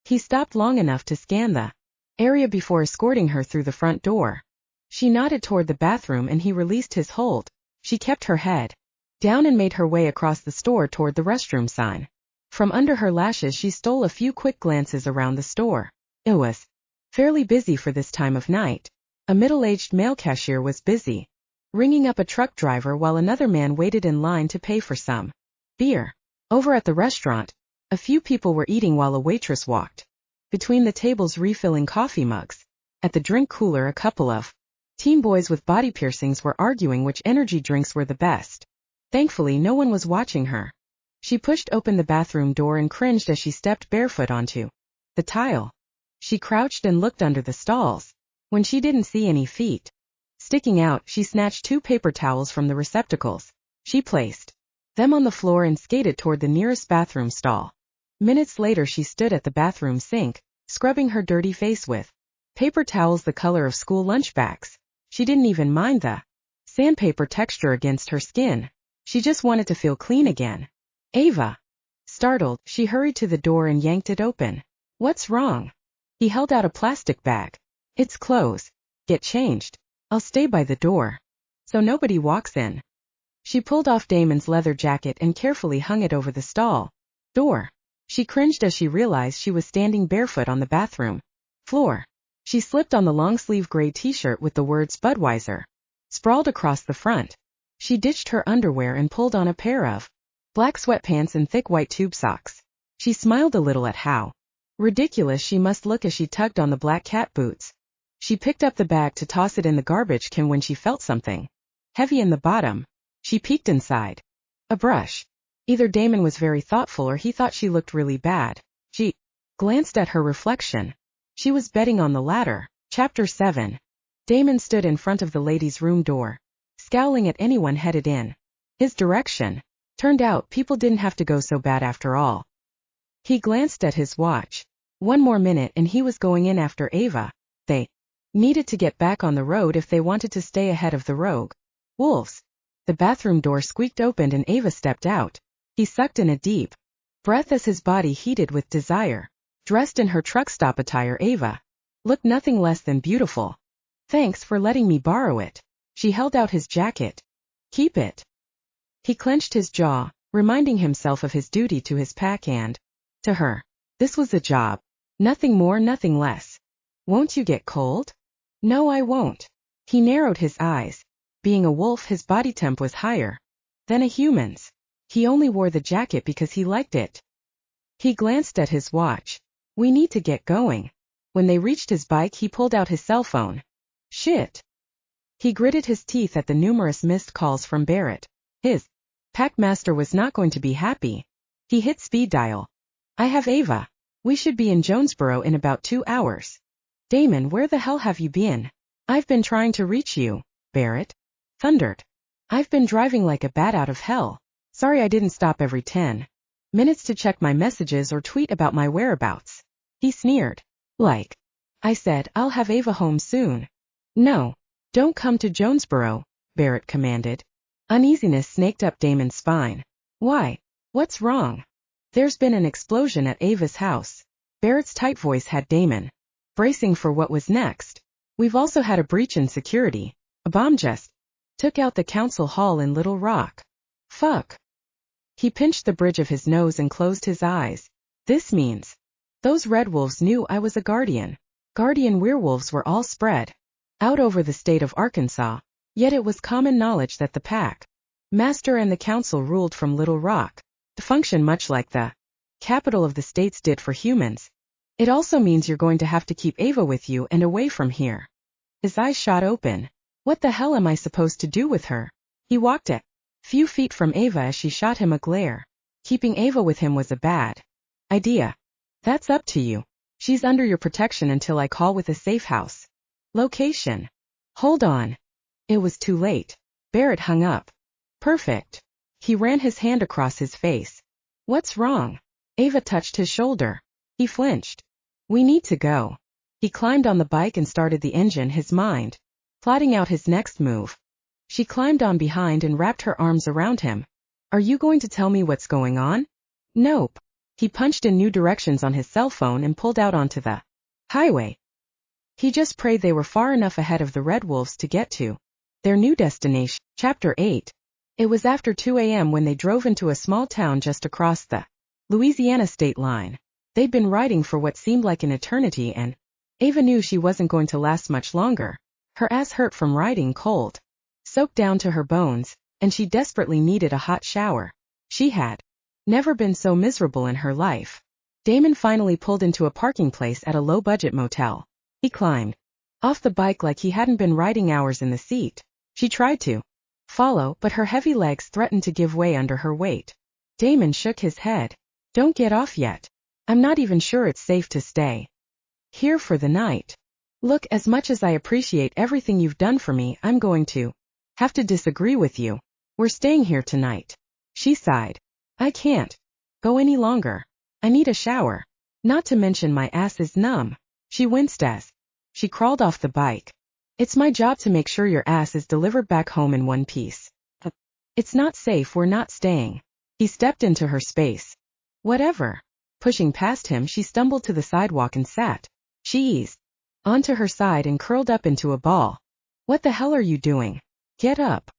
He stopped long enough to scan the area before escorting her through the front door. She nodded toward the bathroom and he released his hold. She kept her head down and made her way across the store toward the restroom sign. From under her lashes she stole a few quick glances around the store. It was fairly busy for this time of night. A middle-aged male cashier was busy ringing up a truck driver while another man waited in line to pay for some beer. Over at the restaurant, a few people were eating while a waitress walked between the tables refilling coffee mugs. At the drink cooler, a couple of teen boys with body piercings were arguing which energy drinks were the best. Thankfully, no one was watching her. She pushed open the bathroom door and cringed as she stepped barefoot onto the tile. She crouched and looked under the stalls. When she didn't see any feet sticking out, she snatched 2 paper towels from the receptacles. She placed them on the floor and skated toward the nearest bathroom stall. Minutes later she stood at the bathroom sink, scrubbing her dirty face with paper towels the color of school lunch bags. She didn't even mind the sandpaper texture against her skin. She just wanted to feel clean again. Ava. Startled, she hurried to the door and yanked it open. What's wrong? He held out a plastic bag. It's clothes. Get changed. I'll stay by the door. So nobody walks in. She pulled off Damon's leather jacket and carefully hung it over the stall door. She cringed as she realized she was standing barefoot on the bathroom floor. She slipped on the long-sleeve gray t-shirt with the words Budweiser sprawled across the front. She ditched her underwear and pulled on a pair of black sweatpants and thick white tube socks. She smiled a little at how ridiculous she must look as she tugged on the black cat boots. She picked up the bag to toss it in the garbage can when she felt something heavy in the bottom. She peeked inside. A brush. Either Damon was very thoughtful or he thought she looked really bad. She glanced at her reflection. She was betting on the latter. Chapter 7. Damon stood in front of the ladies' room door, scowling at anyone headed in his direction. Turned out people didn't have to go so bad after all. He glanced at his watch. 1 more minute and he was going in after Ava. They needed to get back on the road if they wanted to stay ahead of the rogue wolves. The bathroom door squeaked open and Ava stepped out. He sucked in a deep breath as his body heated with desire. Dressed in her truck stop attire, Ava looked nothing less than beautiful. Thanks for letting me borrow it. She held out his jacket. Keep it. He clenched his jaw, reminding himself of his duty to his pack and to her. This was a job. Nothing more, nothing less. Won't you get cold? No, I won't. He narrowed his eyes. Being a wolf, his body temp was higher than a human's. He only wore the jacket because he liked it. He glanced at his watch. We need to get going. When they reached his bike, he pulled out his cell phone. Shit. He gritted his teeth at the numerous missed calls from Barrett. His packmaster was not going to be happy. He hit speed dial. I have Ava. We should be in Jonesboro in about 2 hours. Damon, where the hell have you been? I've been trying to reach you, Barrett thundered. I've been driving like a bat out of hell. Sorry I didn't stop every 10 minutes to check my messages or tweet about my whereabouts. He sneered. Like I said, I'll have Ava home soon. No. Don't come to Jonesboro, Barrett commanded. Uneasiness snaked up Damon's spine. Why? What's wrong? There's been an explosion at Ava's house. Barrett's tight voice had Damon bracing for what was next. We've also had a breach in security. A bomb just took out the council hall in Little Rock. Fuck. He pinched the bridge of his nose and closed his eyes. This means those red wolves knew I was a guardian. Guardian werewolves were all spread out over the state of Arkansas, yet it was common knowledge that the pack master and the council ruled from Little Rock, to function much like the capital of the states did for humans. It also means you're going to have to keep Ava with you and away from here. His eyes shot open. What the hell am I supposed to do with her? He walked a few feet from Ava as she shot him a glare. Keeping Ava with him was a bad idea. That's up to you. She's under your protection until I call with a safe house location. Hold on. It was too late. Barrett hung up. Perfect. He ran his hand across his face. What's wrong? Ava touched his shoulder. He flinched. We need to go. He climbed on the bike and started the engine, his mind plotting out his next move. She climbed on behind and wrapped her arms around him. Are you going to tell me what's going on? Nope. He punched in new directions on his cell phone and pulled out onto the highway. He just prayed they were far enough ahead of the red wolves to get to their new destination. Chapter 8. It was after 2 a.m. when they drove into a small town just across the Louisiana state line. They'd been riding for what seemed like an eternity, and Ava knew she wasn't going to last much longer. Her ass hurt from riding cold, soaked down to her bones, and she desperately needed a hot shower. She had never been so miserable in her life. Damon finally pulled into a parking place at a low-budget motel. He climbed off the bike like he hadn't been riding hours in the seat. She tried to follow, but her heavy legs threatened to give way under her weight. Damon shook his head. Don't get off yet. I'm not even sure it's safe to stay here for the night. Look, as much as I appreciate everything you've done for me, I'm going to have to disagree with you. We're staying here tonight. She sighed. I can't go any longer. I need a shower. Not to mention my ass is numb. She winced as she crawled off the bike. It's my job to make sure your ass is delivered back home in one piece. It's not safe, we're not staying. He stepped into her space. Whatever. Pushing past him, she stumbled to the sidewalk and sat. She eased onto her side and curled up into a ball. What the hell are you doing? Get up.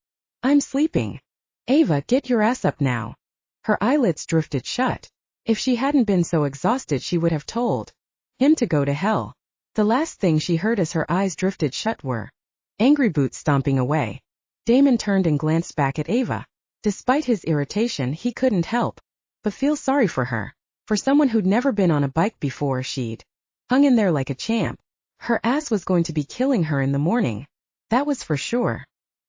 I'm sleeping. Ava, get your ass up now. Her eyelids drifted shut. If she hadn't been so exhausted she would have told him to go to hell. The last thing she heard as her eyes drifted shut were angry boots stomping away. Damon turned and glanced back at Ava. Despite his irritation, he couldn't help but feel sorry for her. For someone who'd never been on a bike before, she'd hung in there like a champ. Her ass was going to be killing her in the morning. That was for sure.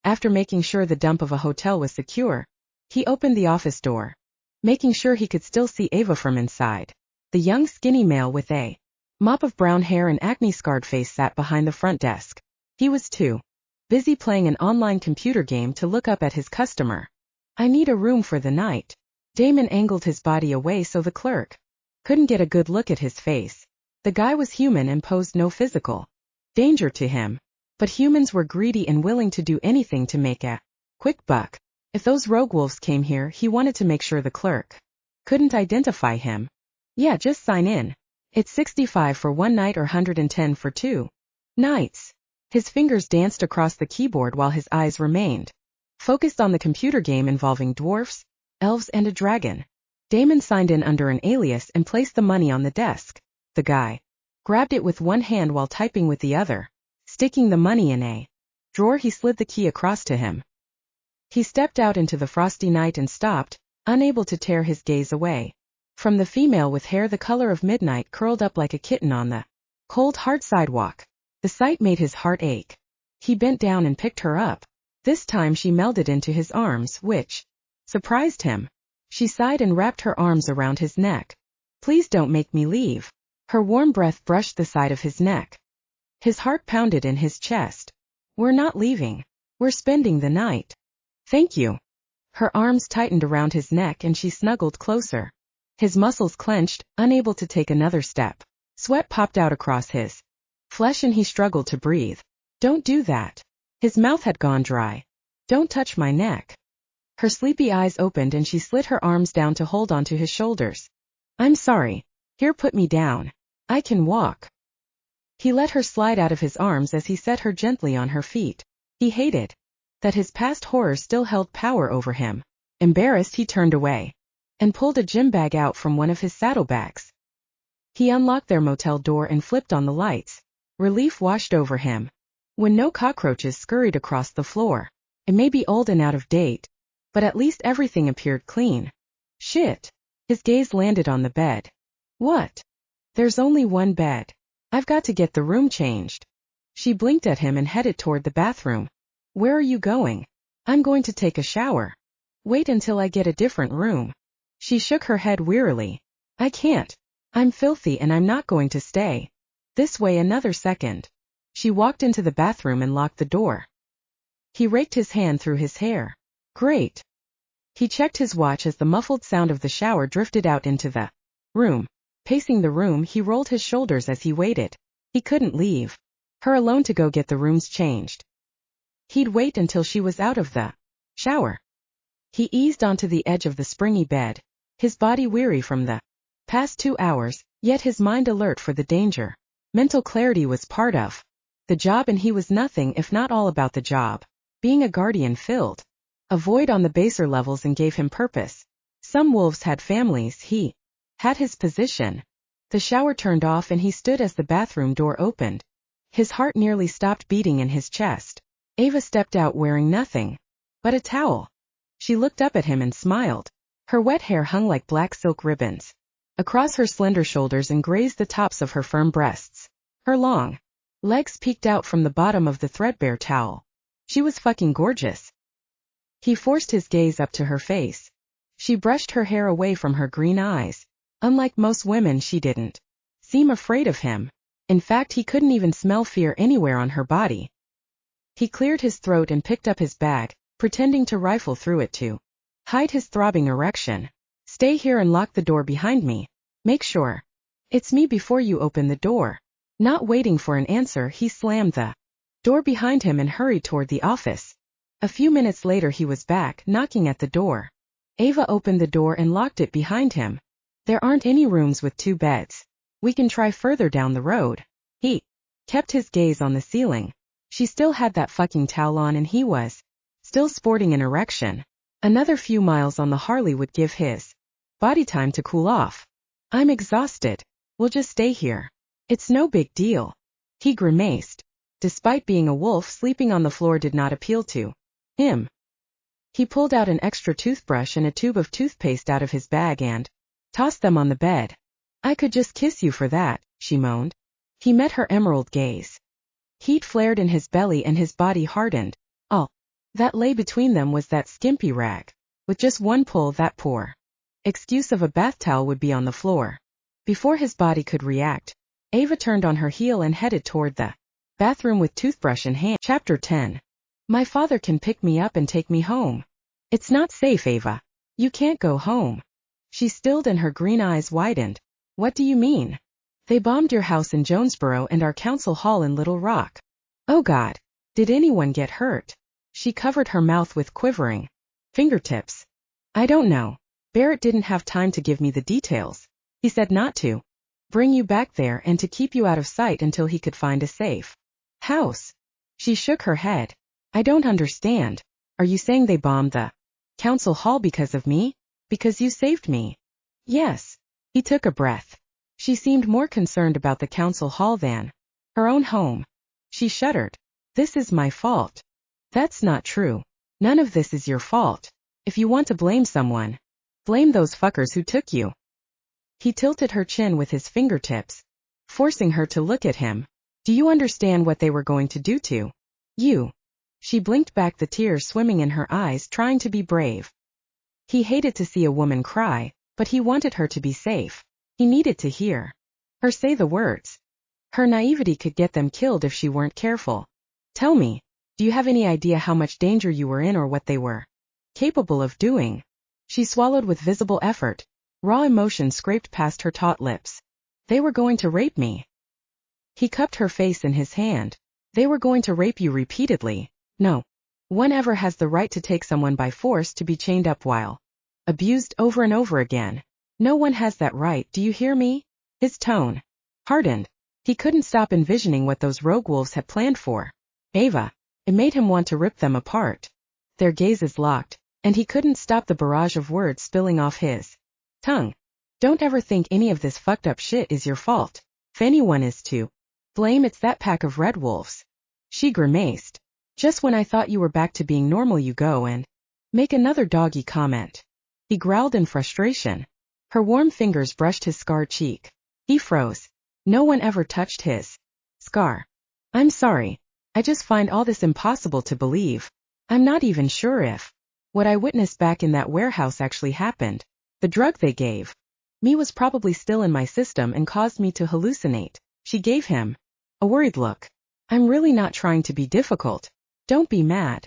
After making sure the dump of a hotel was secure, he opened the office door, making sure he could still see Ava from inside. The young skinny male with a mop of brown hair and acne-scarred face sat behind the front desk. He was too busy playing an online computer game to look up at his customer. I need a room for the night. Damon angled his body away so the clerk couldn't get a good look at his face. The guy was human and posed no physical danger to him. But humans were greedy and willing to do anything to make a quick buck. If those rogue wolves came here, he wanted to make sure the clerk couldn't identify him. Yeah, just sign in. It's 65 for one night or 110 for 2 nights. His fingers danced across the keyboard while his eyes remained focused on the computer game involving dwarfs, elves and a dragon. Damon signed in under an alias and placed the money on the desk. The guy grabbed it with one hand while typing with the other. Sticking the money in a drawer, he slid the key across to him. He stepped out into the frosty night and stopped, unable to tear his gaze away from the female with hair the color of midnight curled up like a kitten on the cold hard sidewalk. The sight made his heart ache. He bent down and picked her up. This time she melded into his arms, which surprised him. She sighed and wrapped her arms around his neck. Please don't make me leave. Her warm breath brushed the side of his neck. His heart pounded in his chest. We're not leaving. We're spending the night. Thank you. Her arms tightened around his neck and she snuggled closer. His muscles clenched, unable to take another step. Sweat popped out across his flesh and he struggled to breathe. Don't do that. His mouth had gone dry. Don't touch my neck. Her sleepy eyes opened and she slid her arms down to hold onto his shoulders. I'm sorry. Here, put me down. I can walk. He let her slide out of his arms as he set her gently on her feet. He hated that his past horrors still held power over him. Embarrassed, he turned away and pulled a gym bag out from one of his saddlebags. He unlocked their motel door and flipped on the lights. Relief washed over him when no cockroaches scurried across the floor. It may be old and out of date, but at least everything appeared clean. Shit. His gaze landed on the bed. What? There's only one bed. I've got to get the room changed. She blinked at him and headed toward the bathroom. Where are you going? I'm going to take a shower. Wait until I get a different room. She shook her head wearily. I can't. I'm filthy and I'm not going to stay this way another second. She walked into the bathroom and locked the door. He raked his hand through his hair. Great. He checked his watch as the muffled sound of the shower drifted out into the room. Pacing the room, he rolled his shoulders as he waited. He couldn't leave her alone to go get the rooms changed. He'd wait until she was out of the shower. He eased onto the edge of the springy bed, his body weary from the past 2 hours, yet his mind alert for the danger. Mental clarity was part of the job and he was nothing if not all about the job. Being a guardian filled a void on the baser levels and gave him purpose. Some wolves had families, he had his position. The shower turned off and he stood as the bathroom door opened. His heart nearly stopped beating in his chest. Ava stepped out wearing nothing but a towel. She looked up at him and smiled. Her wet hair hung like black silk ribbons across her slender shoulders and grazed the tops of her firm breasts. Her long legs peeked out from the bottom of the threadbare towel. She was fucking gorgeous. He forced his gaze up to her face. She brushed her hair away from her green eyes. Unlike most women, she didn't seem afraid of him. In fact, he couldn't even smell fear anywhere on her body. He cleared his throat and picked up his bag, pretending to rifle through it to hide his throbbing erection. Stay here and lock the door behind me. Make sure it's me before you open the door. Not waiting for an answer, he slammed the door behind him and hurried toward the office. A few minutes later he was back, knocking at the door. Ava opened the door and locked it behind him. There aren't any rooms with 2 beds. We can try further down the road. He kept his gaze on the ceiling. She still had that fucking towel on and he was still sporting an erection. Another few miles on the Harley would give his body time to cool off. I'm exhausted. We'll just stay here. It's no big deal. He grimaced. Despite being a wolf, sleeping on the floor did not appeal to him. He pulled out an extra toothbrush and a tube of toothpaste out of his bag and tossed them on the bed. I could just kiss you for that, she moaned. He met her emerald gaze. Heat flared in his belly and his body hardened. All that lay between them was that skimpy rag. With just one pull, that poor excuse of a bath towel would be on the floor. Before his body could react, Ava turned on her heel and headed toward the bathroom with toothbrush in hand. Chapter 10. My father can pick me up and take me home. It's not safe, Ava. You can't go home. She stilled and her green eyes widened. What do you mean? They bombed your house in Jonesboro and our council hall in Little Rock. Oh God. Did anyone get hurt? She covered her mouth with quivering fingertips. I don't know. Barrett didn't have time to give me the details. He said not to bring you back there and to keep you out of sight until he could find a safe house. She shook her head. I don't understand. Are you saying they bombed the council hall because of me? Because you saved me? Yes. He took a breath. She seemed more concerned about the council hall than her own home. She shuddered. This is my fault. That's not true. None of this is your fault. If you want to blame someone, blame those fuckers who took you. He tilted her chin with his fingertips, forcing her to look at him. Do you understand what they were going to do to you? She blinked back, the tears swimming in her eyes, trying to be brave. He hated to see a woman cry, but he wanted her to be safe. He needed to hear her say the words. Her naivety could get them killed if she weren't careful. Tell me, do you have any idea how much danger you were in or what they were capable of doing? She swallowed with visible effort. Raw emotion scraped past her taut lips. They were going to rape me. He cupped her face in his hand. They were going to rape you repeatedly. No one ever has the right to take someone by force to be chained up while abused over and over again. No one has that right, do you hear me? His tone hardened. He couldn't stop envisioning what those rogue wolves had planned for Ava. It made him want to rip them apart. Their gazes locked, and he couldn't stop the barrage of words spilling off his tongue. Don't ever think any of this fucked up shit is your fault. If anyone is to blame, it's that pack of red wolves. She grimaced. Just when I thought you were back to being normal, you go and make another doggy comment. He growled in frustration. Her warm fingers brushed his scarred cheek. He froze. No one ever touched his scar. I'm sorry. I just find all this impossible to believe. I'm not even sure if what I witnessed back in that warehouse actually happened. The drug they gave me was probably still in my system and caused me to hallucinate. She gave him a worried look. I'm really not trying to be difficult. Don't be mad.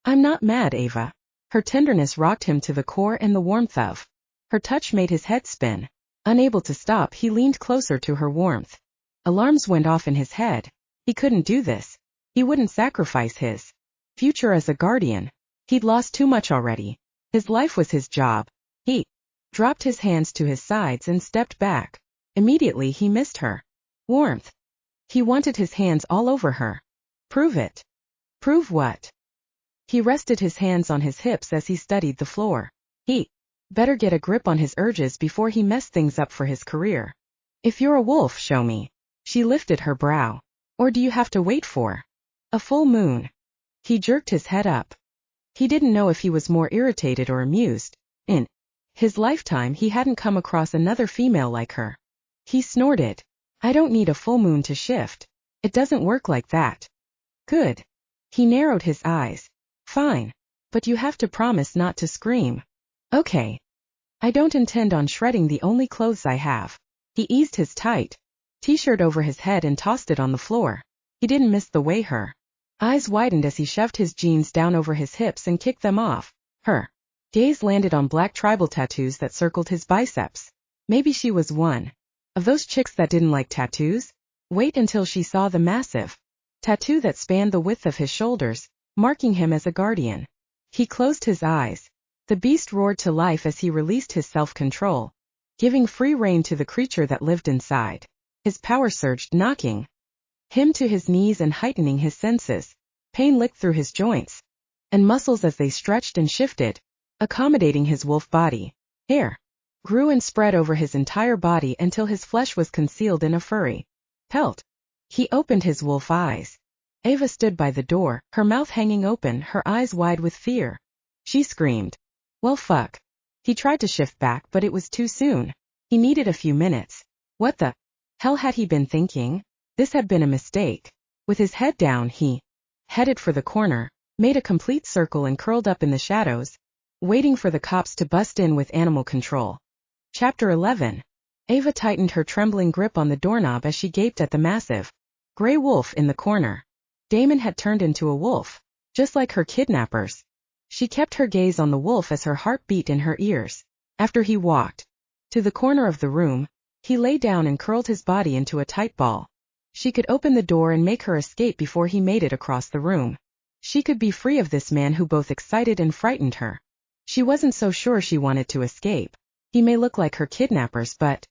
I'm not mad, Ava. Her tenderness rocked him to the core, and the warmth of her touch made his head spin. Unable to stop, he leaned closer to her warmth. Alarms went off in his head. He couldn't do this. He wouldn't sacrifice his future as a guardian. He'd lost too much already. His life was his job. He dropped his hands to his sides and stepped back. Immediately he missed her warmth. He wanted his hands all over her. Prove it. Prove what? He rested his hands on his hips as he studied the floor. He better get a grip on his urges before he messed things up for his career. If you're a wolf, show me. She lifted her brow. Or do you have to wait for a full moon? He jerked his head up. He didn't know if he was more irritated or amused. In his lifetime, he hadn't come across another female like her. He snorted. I don't need a full moon to shift. It doesn't work like that. Good. He narrowed his eyes. Fine. But you have to promise not to scream. Okay. I don't intend on shredding the only clothes I have. He eased his tight t-shirt over his head and tossed it on the floor. He didn't miss the way her eyes widened as he shoved his jeans down over his hips and kicked them off. Her gaze landed on black tribal tattoos that circled his biceps. Maybe she was one of those chicks that didn't like tattoos? Wait until she saw the massive tattoo that spanned the width of his shoulders, marking him as a guardian. He closed his eyes. The beast roared to life as he released his self-control, giving free rein to the creature that lived inside. His power surged, knocking him to his knees and heightening his senses. Pain licked through his joints and muscles as they stretched and shifted, accommodating his wolf body. Hair grew and spread over his entire body until his flesh was concealed in a furry pelt. He opened his wolf eyes. Ava stood by the door, her mouth hanging open, her eyes wide with fear. She screamed. Well, fuck. He tried to shift back, but it was too soon. He needed a few minutes. What the hell had he been thinking? This had been a mistake. With his head down, he headed for the corner, made a complete circle and curled up in the shadows, waiting for the cops to bust in with animal control. Chapter 11. Ava tightened her trembling grip on the doorknob as she gaped at the massive gray wolf in the corner. Damon had turned into a wolf, just like her kidnappers. She kept her gaze on the wolf as her heart beat in her ears. After he walked to the corner of the room, he lay down and curled his body into a tight ball. She could open the door and make her escape before he made it across the room. She could be free of this man who both excited and frightened her. She wasn't so sure she wanted to escape. He may look like her kidnappers, but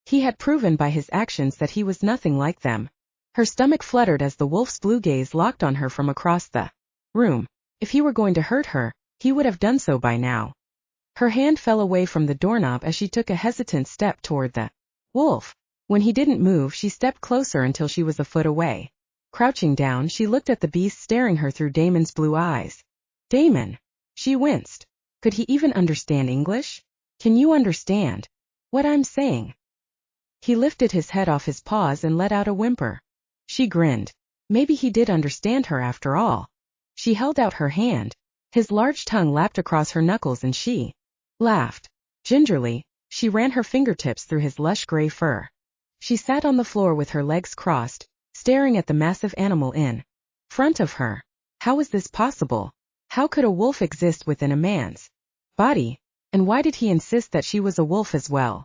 he had proven by his actions that he was nothing like them. Her stomach fluttered as the wolf's blue gaze locked on her from across the room. If he were going to hurt her, he would have done so by now. Her hand fell away from the doorknob as she took a hesitant step toward the wolf. When he didn't move, she stepped closer until she was a foot away. Crouching down, she looked at the beast staring her through Damon's blue eyes. Damon. She winced. Could he even understand English? Can you understand what I'm saying? He lifted his head off his paws and let out a whimper. She grinned. Maybe he did understand her after all. She held out her hand. His large tongue lapped across her knuckles and she laughed. Gingerly, she ran her fingertips through his lush gray fur. She sat on the floor with her legs crossed, staring at the massive animal in front of her. How was this possible? How could a wolf exist within a man's body? And why did he insist that she was a wolf as well?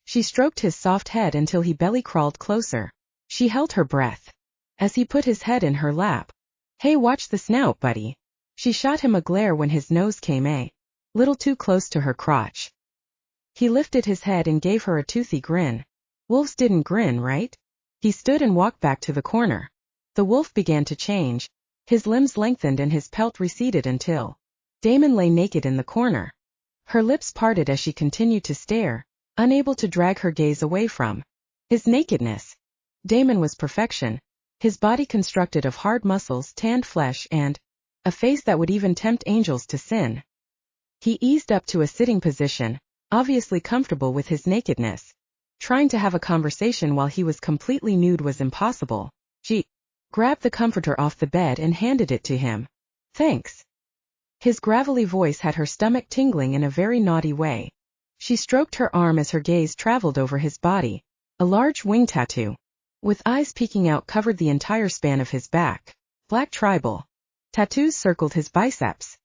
She stroked his soft head until he belly crawled closer. She held her breath as he put his head in her lap. Hey, watch the snout, buddy. She shot him a glare when his nose came a little too close to her crotch. He lifted his head and gave her a toothy grin. Wolves didn't grin, right? He stood and walked back to the corner. The wolf began to change. His limbs lengthened and his pelt receded until Damon lay naked in the corner. Her lips parted as she continued to stare, unable to drag her gaze away from his nakedness. Damon was perfection, his body constructed of hard muscles, tanned flesh, and a face that would even tempt angels to sin. He eased up to a sitting position, obviously comfortable with his nakedness. Trying to have a conversation while he was completely nude was impossible. She grabbed the comforter off the bed and handed it to him. Thanks. His gravelly voice had her stomach tingling in a very naughty way. She stroked her arm as her gaze traveled over his body. A large wing tattoo, with eyes peeking out, covered the entire span of his back. Black tribal tattoos circled his biceps.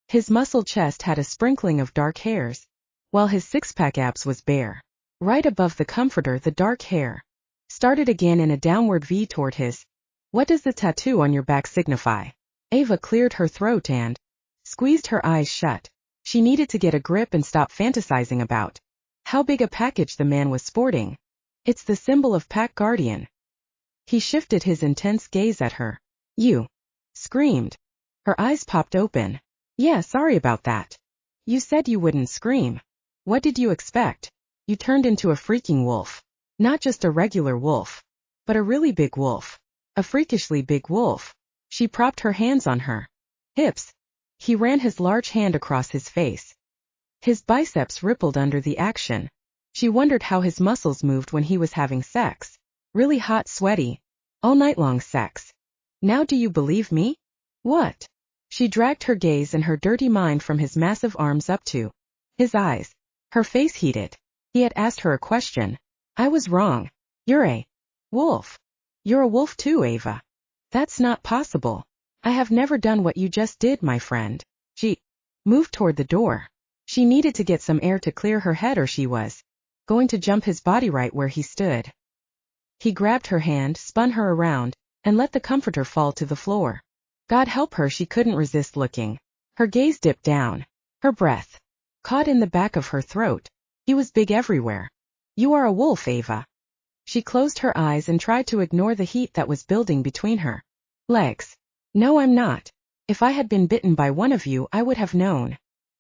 His muscled chest had a sprinkling of dark hairs, while his six-pack abs was bare. Right above the comforter, the dark hair started again in a downward V toward his. What does the tattoo on your back signify? Ava cleared her throat and squeezed her eyes shut. She needed to get a grip and stop fantasizing about how big a package the man was sporting. It's the symbol of Pack Guardian. He shifted his intense gaze at her. You screamed. Her eyes popped open. Yeah, sorry about that. You said you wouldn't scream. What did you expect? You turned into a freaking wolf. Not just a regular wolf, but a really big wolf. A freakishly big wolf. She propped her hands on her hips. He ran his large hand across his face. His biceps rippled under the action. She wondered how his muscles moved when he was having sex. Really hot, sweaty, all night long sex. Now do you believe me? What? She dragged her gaze and her dirty mind from his massive arms up to his eyes. Her face heated. He had asked her a question. I was wrong. You're a wolf. You're a wolf too, Ava. That's not possible. I have never done what you just did, my friend. She moved toward the door. She needed to get some air to clear her head or she was going to jump his body right where he stood. He grabbed her hand, spun her around, and let the comforter fall to the floor. God help her, she couldn't resist looking. Her gaze dipped down. Her breath caught in the back of her throat. He was big everywhere. You are a wolf, Ava. She closed her eyes and tried to ignore the heat that was building between her legs. No, I'm not. If I had been bitten by one of you, I would have known.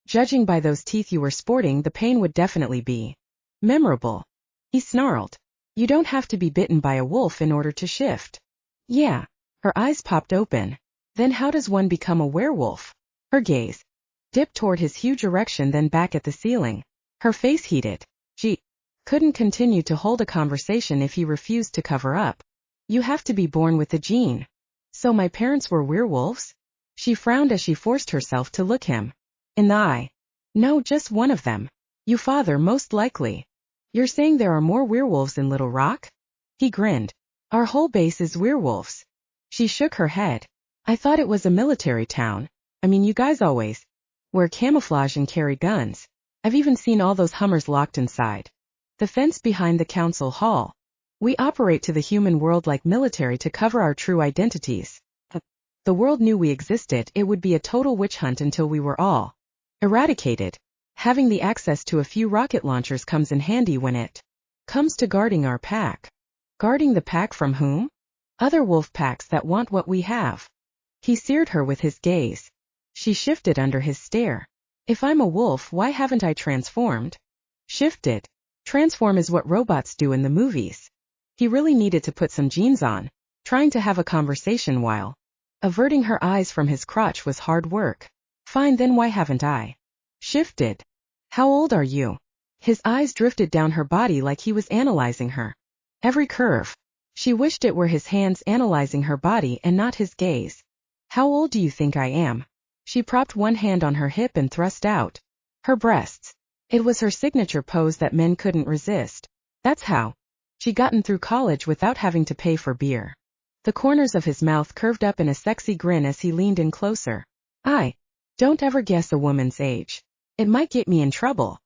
Judging by those teeth you were sporting, the pain would definitely be memorable. He snarled. You don't have to be bitten by a wolf in order to shift. Yeah. Her eyes popped open. Then how does one become a werewolf? Her gaze dipped toward his huge erection, then back at the ceiling. Her face heated. She couldn't continue to hold a conversation if he refused to cover up. You have to be born with the gene. So my parents were werewolves? She frowned as she forced herself to look him in the eye. No, just one of them. You father, most likely. You're saying there are more werewolves in Little Rock? He grinned. Our whole base is werewolves. She shook her head. I thought it was a military town. I mean, you guys always wear camouflage and carry guns. I've even seen all those Hummers locked inside the fence behind the council hall. We operate to the human world like military to cover our true identities. The world knew we existed. It would be a total witch hunt until we were all eradicated. Having the access to a few rocket launchers comes in handy when it comes to guarding our pack. Guarding the pack from whom? Other wolf packs that want what we have. He seared her with his gaze. She shifted under his stare. If I'm a wolf, why haven't I transformed? Shifted. Transform is what robots do in the movies. He really needed to put some jeans on. Trying to have a conversation while averting her eyes from his crotch was hard work. Fine, then why haven't I shifted? How old are you? His eyes drifted down her body like he was analyzing her every curve. She wished it were his hands analyzing her body and not his gaze. How old do you think I am? She propped one hand on her hip and thrust out her breasts. It was her signature pose that men couldn't resist. That's how she gotten through college without having to pay for beer. The corners of his mouth curved up in a sexy grin as he leaned in closer. I don't ever guess a woman's age. It might get me in trouble.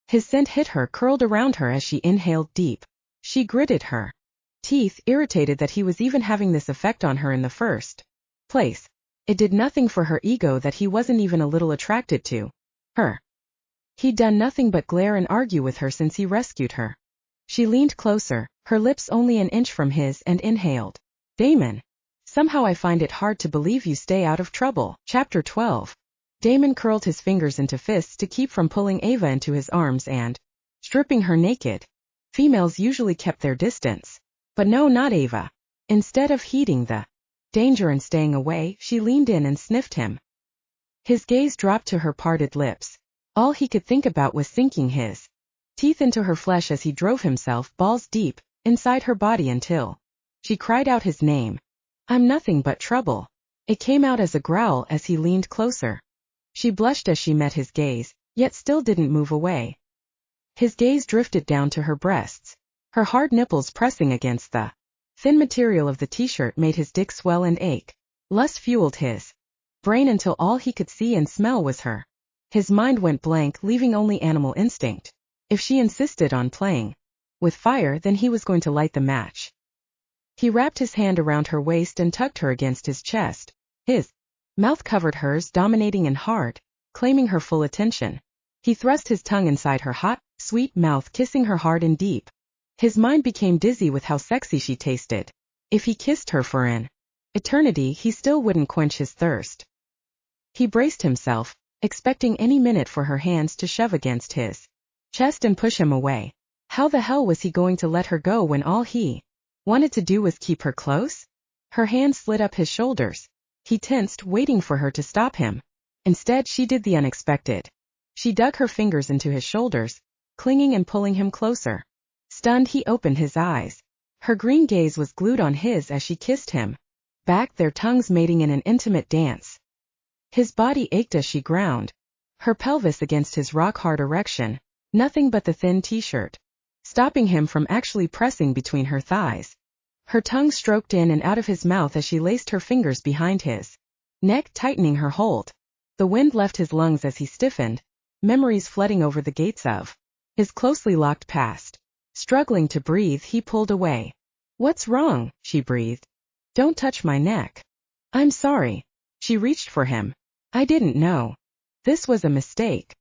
His scent hit her, curled around her as she inhaled deep. She gritted her teeth, irritated that he was even having this effect on her in the first place. It did nothing for her ego that he wasn't even a little attracted to her. He'd done nothing but glare and argue with her since he rescued her. She leaned closer, her lips only an inch from his, and inhaled. Damon. Somehow I find it hard to believe you stay out of trouble. Chapter 12. Damon curled his fingers into fists to keep from pulling Ava into his arms and stripping her naked. Females usually kept their distance. But no, not Ava. Instead of heeding the danger and staying away, she leaned in and sniffed him. His gaze dropped to her parted lips. All he could think about was sinking his teeth into her flesh as he drove himself balls deep inside her body until she cried out his name. I'm nothing but trouble. It came out as a growl as he leaned closer. She blushed as she met his gaze, yet still didn't move away. His gaze drifted down to her breasts. Her hard nipples pressing against the thin material of the t-shirt made his dick swell and ache. Lust fueled his brain until all he could see and smell was her. His mind went blank, leaving only animal instinct. If she insisted on playing with fire, then he was going to light the match. He wrapped his hand around her waist and tugged her against his chest. His mouth covered hers, dominating and hard, claiming her full attention. He thrust his tongue inside her hot, sweet mouth, kissing her hard and deep. His mind became dizzy with how sexy she tasted. If he kissed her for an eternity, he still wouldn't quench his thirst. He braced himself, expecting any minute for her hands to shove against his chest and push him away. How the hell was he going to let her go when all he wanted to do was keep her close? Her hands slid up his shoulders. He tensed, waiting for her to stop him. Instead, she did the unexpected. She dug her fingers into his shoulders, clinging and pulling him closer. Stunned, he opened his eyes. Her green gaze was glued on his as she kissed him back, their tongues mating in an intimate dance. His body ached as she ground her pelvis against his rock-hard erection, nothing but the thin t-shirt stopping him from actually pressing between her thighs. Her tongue stroked in and out of his mouth as she laced her fingers behind his neck, tightening her hold. The wind left his lungs as he stiffened, memories flooding over the gates of his closely locked past. Struggling to breathe, he pulled away. What's wrong? She breathed. Don't touch my neck. I'm sorry. She reached for him. I didn't know. This was a mistake.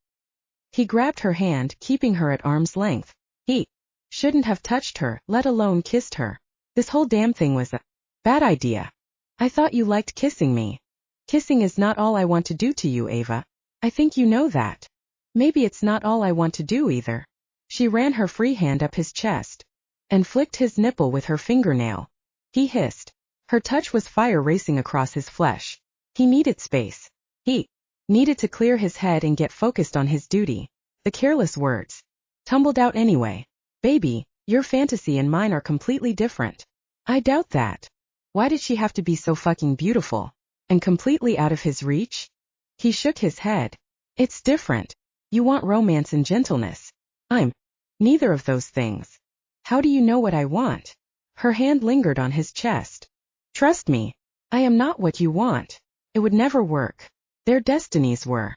He grabbed her hand, keeping her at arm's length. He Shouldn't have touched her, let alone kissed her. This whole damn thing was a bad idea. I thought you liked kissing me. Kissing is not all I want to do to you, Ava. I think you know that. Maybe it's not all I want to do either. She ran her free hand up his chest and flicked his nipple with her fingernail. He hissed. Her touch was fire racing across his flesh. He needed space. He needed to clear his head and get focused on his duty. The careless words tumbled out anyway. Baby, your fantasy and mine are completely different. I doubt that. Why did she have to be so fucking beautiful? And completely out of his reach? He shook his head. It's different. You want romance and gentleness. I'm neither of those things. How do you know what I want? Her hand lingered on his chest. Trust me. I am not what you want. It would never work. Their destinies were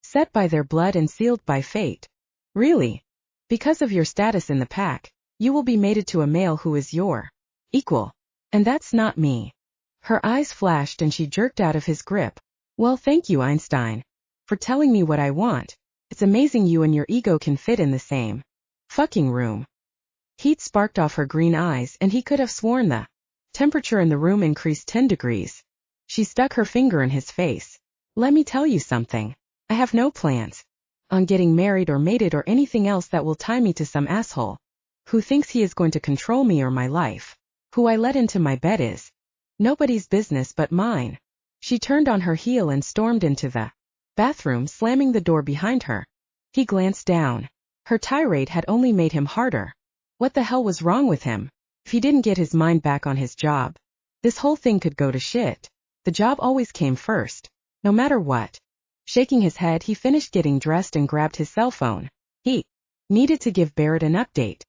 set by their blood and sealed by fate. Really? Because of your status in the pack, you will be mated to a male who is your equal. And that's not me. Her eyes flashed and she jerked out of his grip. Well, thank you, Einstein, for telling me what I want. It's amazing you and your ego can fit in the same fucking room. Heat sparked off her green eyes and he could have sworn the temperature in the room increased 10 degrees. She stuck her finger in his face. Let me tell you something. I have no plans on getting married or mated or anything else that will tie me to some asshole who thinks he is going to control me or my life. Who I let into my bed is nobody's business but mine. She turned on her heel and stormed into the bathroom, slamming the door behind her. He glanced down. Her tirade had only made him harder. What the hell was wrong with him? If he didn't get his mind back on his job, this whole thing could go to shit. The job always came first, no matter what. Shaking his head, he finished getting dressed and grabbed his cell phone. He needed to give Barrett an update.